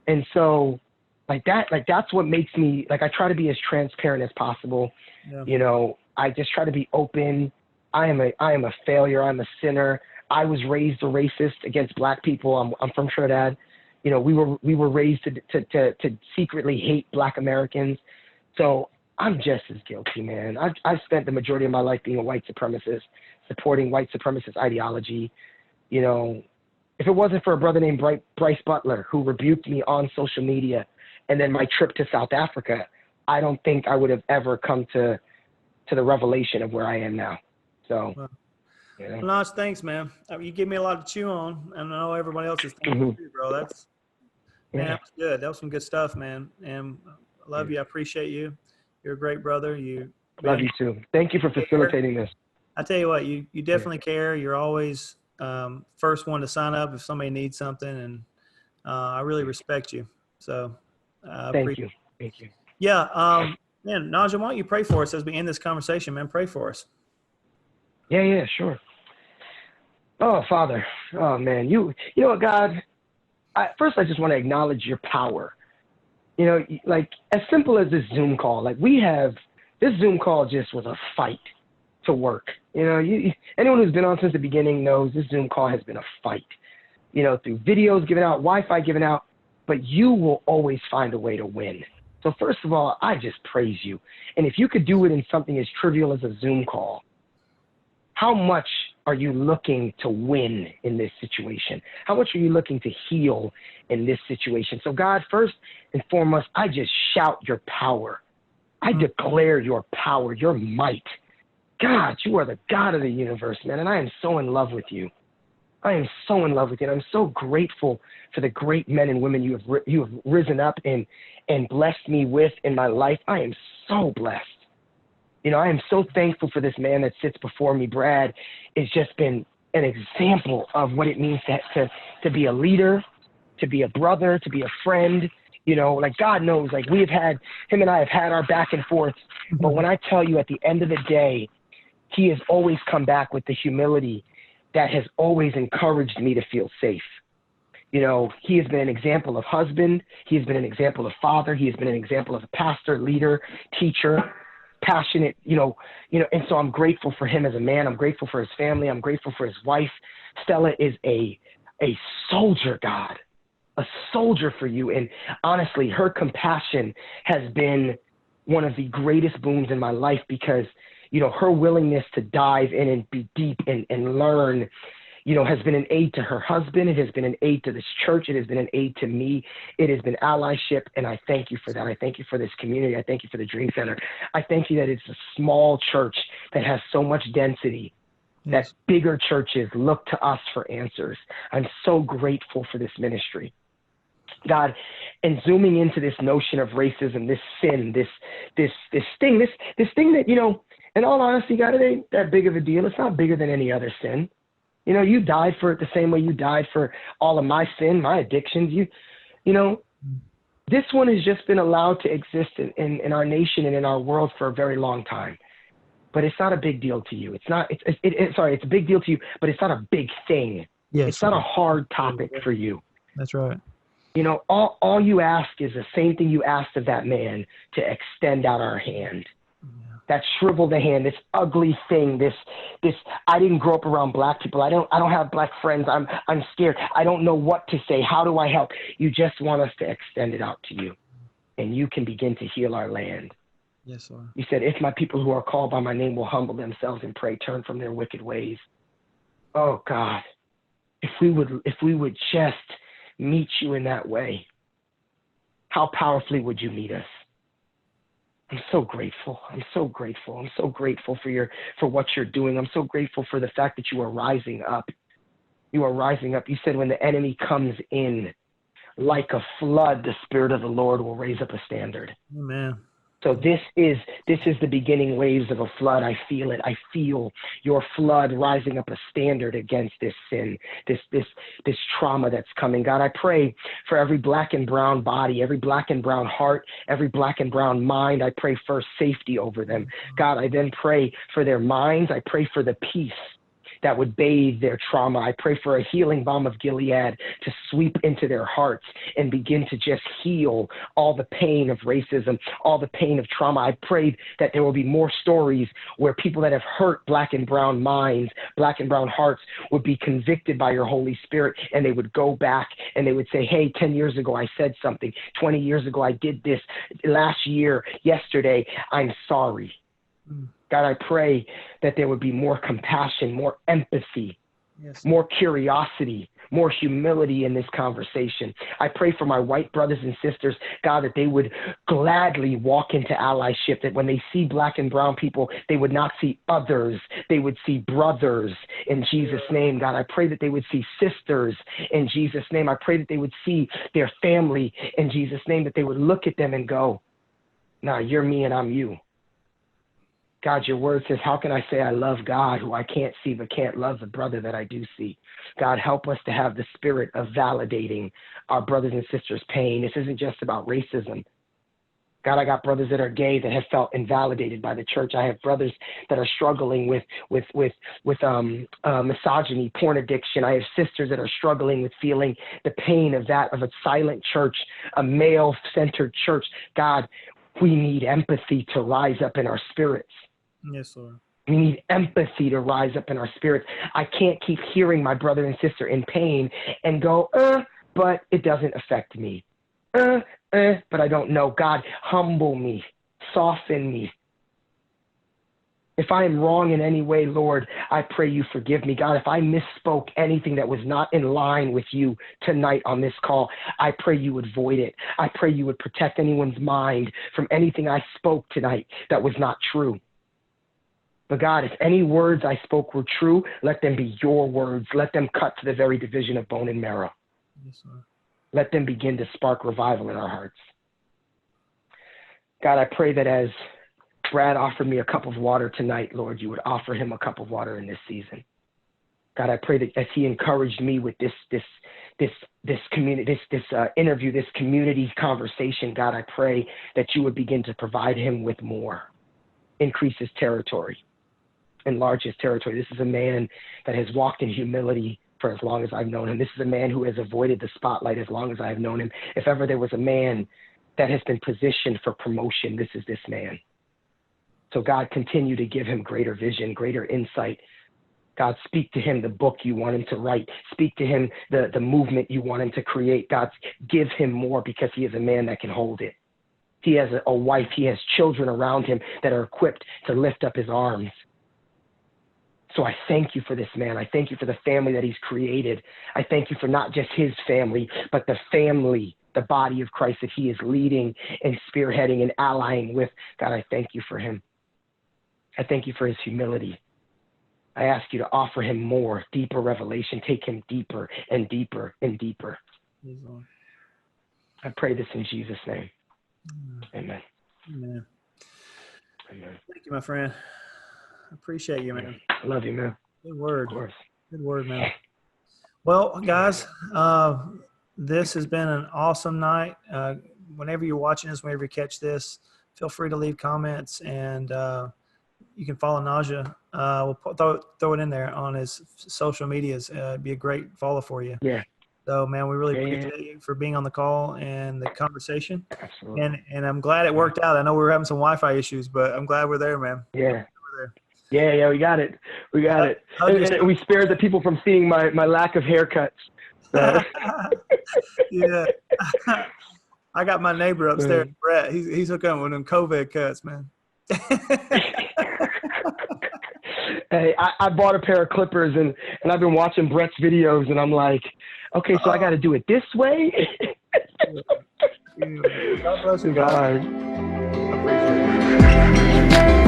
And so that's what makes me, like, I try to be as transparent as possible. Yeah. You know, I just try to be open. I am a failure. I'm a sinner. I was raised a racist against Black people. I'm from Trinidad. You know, we were raised to secretly hate Black Americans. So I'm just as guilty, man. I've spent the majority of my life being a white supremacist, supporting white supremacist ideology. You know, if it wasn't for a brother named Bryce Butler, who rebuked me on social media, and then my trip to South Africa, I don't think I would have ever come to the revelation of where I am now. So, wow. You know. Well, Naj, thanks, man. You give me a lot to chew on, and I know everybody else is thinking too, bro. That was good. That was some good stuff, man. And I love you. I appreciate you. You're a great brother. Love you too. Thank you for facilitating this. I tell you what, you definitely care. You're always first one to sign up if somebody needs something, and I really respect you. So thank you. Yeah. Man, Najja, why don't you pray for us as we end this conversation, man? Pray for us. Yeah, sure. Oh, Father. Oh, man. You know what, God? First, I just want to acknowledge your power. You know, like, as simple as this Zoom call. Like, this Zoom call just was a fight to work. Anyone who's been on since the beginning knows this Zoom call has been a fight, through videos given out, Wi-Fi given out, but you will always find a way to win. So first of all, I just praise you. And if you could do it in something as trivial as a Zoom call, how much are you looking to win in this situation? How much are you looking to heal in this situation? So God, first and foremost, I just shout your power. I declare your power, your might. God, you are the God of the universe, man, and I am so in love with you. I am so in love with you, and I'm so grateful for the great men and women you have risen up and blessed me with in my life. I am so blessed. I am so thankful for this man that sits before me. Brad has just been an example of what it means to be a leader, to be a brother, to be a friend. Like God knows, like him and I have had our back and forth. But when I tell you at the end of the day, he has always come back with the humility that has always encouraged me to feel safe. He has been an example of husband. He has been an example of father. He has been an example of a pastor, leader, teacher, passionate, and so I'm grateful for him as a man. I'm grateful for his family. I'm grateful for his wife. Stella is a soldier, God, a soldier for you. And honestly, her compassion has been one of the greatest boons in my life because, her willingness to dive in and be deep and learn, has been an aid to her husband. It has been an aid to this church. It has been an aid to me. It has been allyship, and I thank you for that. I thank you for this community. I thank you for the Dream Center. I thank you that it's a small church that has so much density that bigger churches look to us for answers. I'm so grateful for this ministry. God, and zooming into this notion of racism, this sin, this thing that, in all honesty, God, it ain't that big of a deal. It's not bigger than any other sin. You died for it the same way you died for all of my sin, my addictions. This one has just been allowed to exist in our nation and in our world for a very long time. But it's not a big deal to you. It's a big deal to you, but it's not a big thing. Yes, it's not a hard topic for you. That's right. All you ask is the same thing you asked of that man, to extend out our hand. That shriveled hand, this ugly thing, this I didn't grow up around black people. I don't have black friends. I'm scared. I don't know what to say. How do I help? You just want us to extend it out to you, and you can begin to heal our land. Yes, sir. You said, if my people who are called by my name will humble themselves and pray, turn from their wicked ways. Oh God, if we would just meet you in that way, how powerfully would you meet us? I'm so grateful. I'm so grateful. I'm so grateful for what you're doing. I'm so grateful for the fact that you are rising up. You are rising up. You said when the enemy comes in like a flood, the Spirit of the Lord will raise up a standard. Amen. So this is the beginning waves of a flood. I feel it. I feel your flood rising up a standard against this sin, this trauma that's coming. God, I pray for every black and brown body, every black and brown heart, every black and brown mind. I pray for safety over them. God, I then pray for their minds. I pray for the peace that would bathe their trauma. I pray for a healing balm of Gilead to sweep into their hearts and begin to just heal all the pain of racism, all the pain of trauma. I pray that there will be more stories where people that have hurt black and brown minds, black and brown hearts would be convicted by your Holy Spirit, and they would go back and they would say, hey, 10 years ago I said something, 20 years ago I did this, last year, yesterday, I'm sorry. God, I pray that there would be more compassion, more empathy, more curiosity, more humility in this conversation. I pray for my white brothers and sisters, God, that they would gladly walk into allyship, that when they see black and brown people, they would not see others, they would see brothers in Jesus' name. God, I pray that they would see sisters in Jesus' name. I pray that they would see their family in Jesus' name, that they would look at them and go, nah, you're me and I'm you. God, your word says, how can I say I love God who I can't see but can't love the brother that I do see? God, help us to have the spirit of validating our brothers and sisters' pain. This isn't just about racism. God, I got brothers that are gay that have felt invalidated by the church. I have brothers that are struggling with misogyny, porn addiction. I have sisters that are struggling with feeling the pain of that, of a silent church, a male-centered church. God, we need empathy to rise up in our spirits. Yes, Lord. We need empathy to rise up in our spirits. I can't keep hearing my brother and sister in pain and go, but it doesn't affect me. But I don't know. God, humble me, soften me. If I am wrong in any way, Lord, I pray you forgive me. God, if I misspoke anything that was not in line with you tonight on this call, I pray you would void it. I pray you would protect anyone's mind from anything I spoke tonight that was not true. But God, if any words I spoke were true, let them be your words. Let them cut to the very division of bone and marrow. Yes, sir. Let them begin to spark revival in our hearts. God, I pray that as Brad offered me a cup of water tonight, Lord, you would offer him a cup of water in this season. God, I pray that as he encouraged me with this interview, this community conversation, God, I pray that you would begin to provide him with more, increase his territory, enlarge his territory. This is a man that has walked in humility for as long as I've known him. This is a man who has avoided the spotlight as long as I have known him. If ever there was a man that has been positioned for promotion, this is this man. So God, continue to give him greater vision, greater insight. God, speak to him the book you want him to write. Speak to him the movement you want him to create. God, give him more because he is a man that can hold it. He has a wife. He has children around him that are equipped to lift up his arms. So I thank you for this man. I thank you for the family that he's created. I thank you for not just his family, but the family, the body of Christ that he is leading and spearheading and allying with. God, I thank you for him. I thank you for his humility. I ask you to offer him more, deeper revelation. Take him deeper and deeper and deeper. Yes, Lord. I pray this in Jesus' name. Amen. Amen. Amen. Amen. Thank you, my friend. I appreciate you, man. I love you, man. Good word. Of course. Good word, man. Well, guys, this has been an awesome night. Whenever you're watching this, whenever you catch this, feel free to leave comments, and you can follow Najja. We'll throw it in there on his social medias. It'd be a great follow for you. Yeah. So, man, we really appreciate you for being on the call and the conversation. Absolutely. And I'm glad it worked out. I know we were having some Wi-Fi issues, but I'm glad we're there, man. Yeah. We're there. Yeah, we got it. We got it. And we spared the people from seeing my lack of haircuts. So. Yeah. I got my neighbor upstairs, Brett. He's hooking up with them COVID cuts, man. Hey, I bought a pair of clippers and I've been watching Brett's videos and I'm like, okay, so I got to do it this way. God bless you, God. I appreciate it.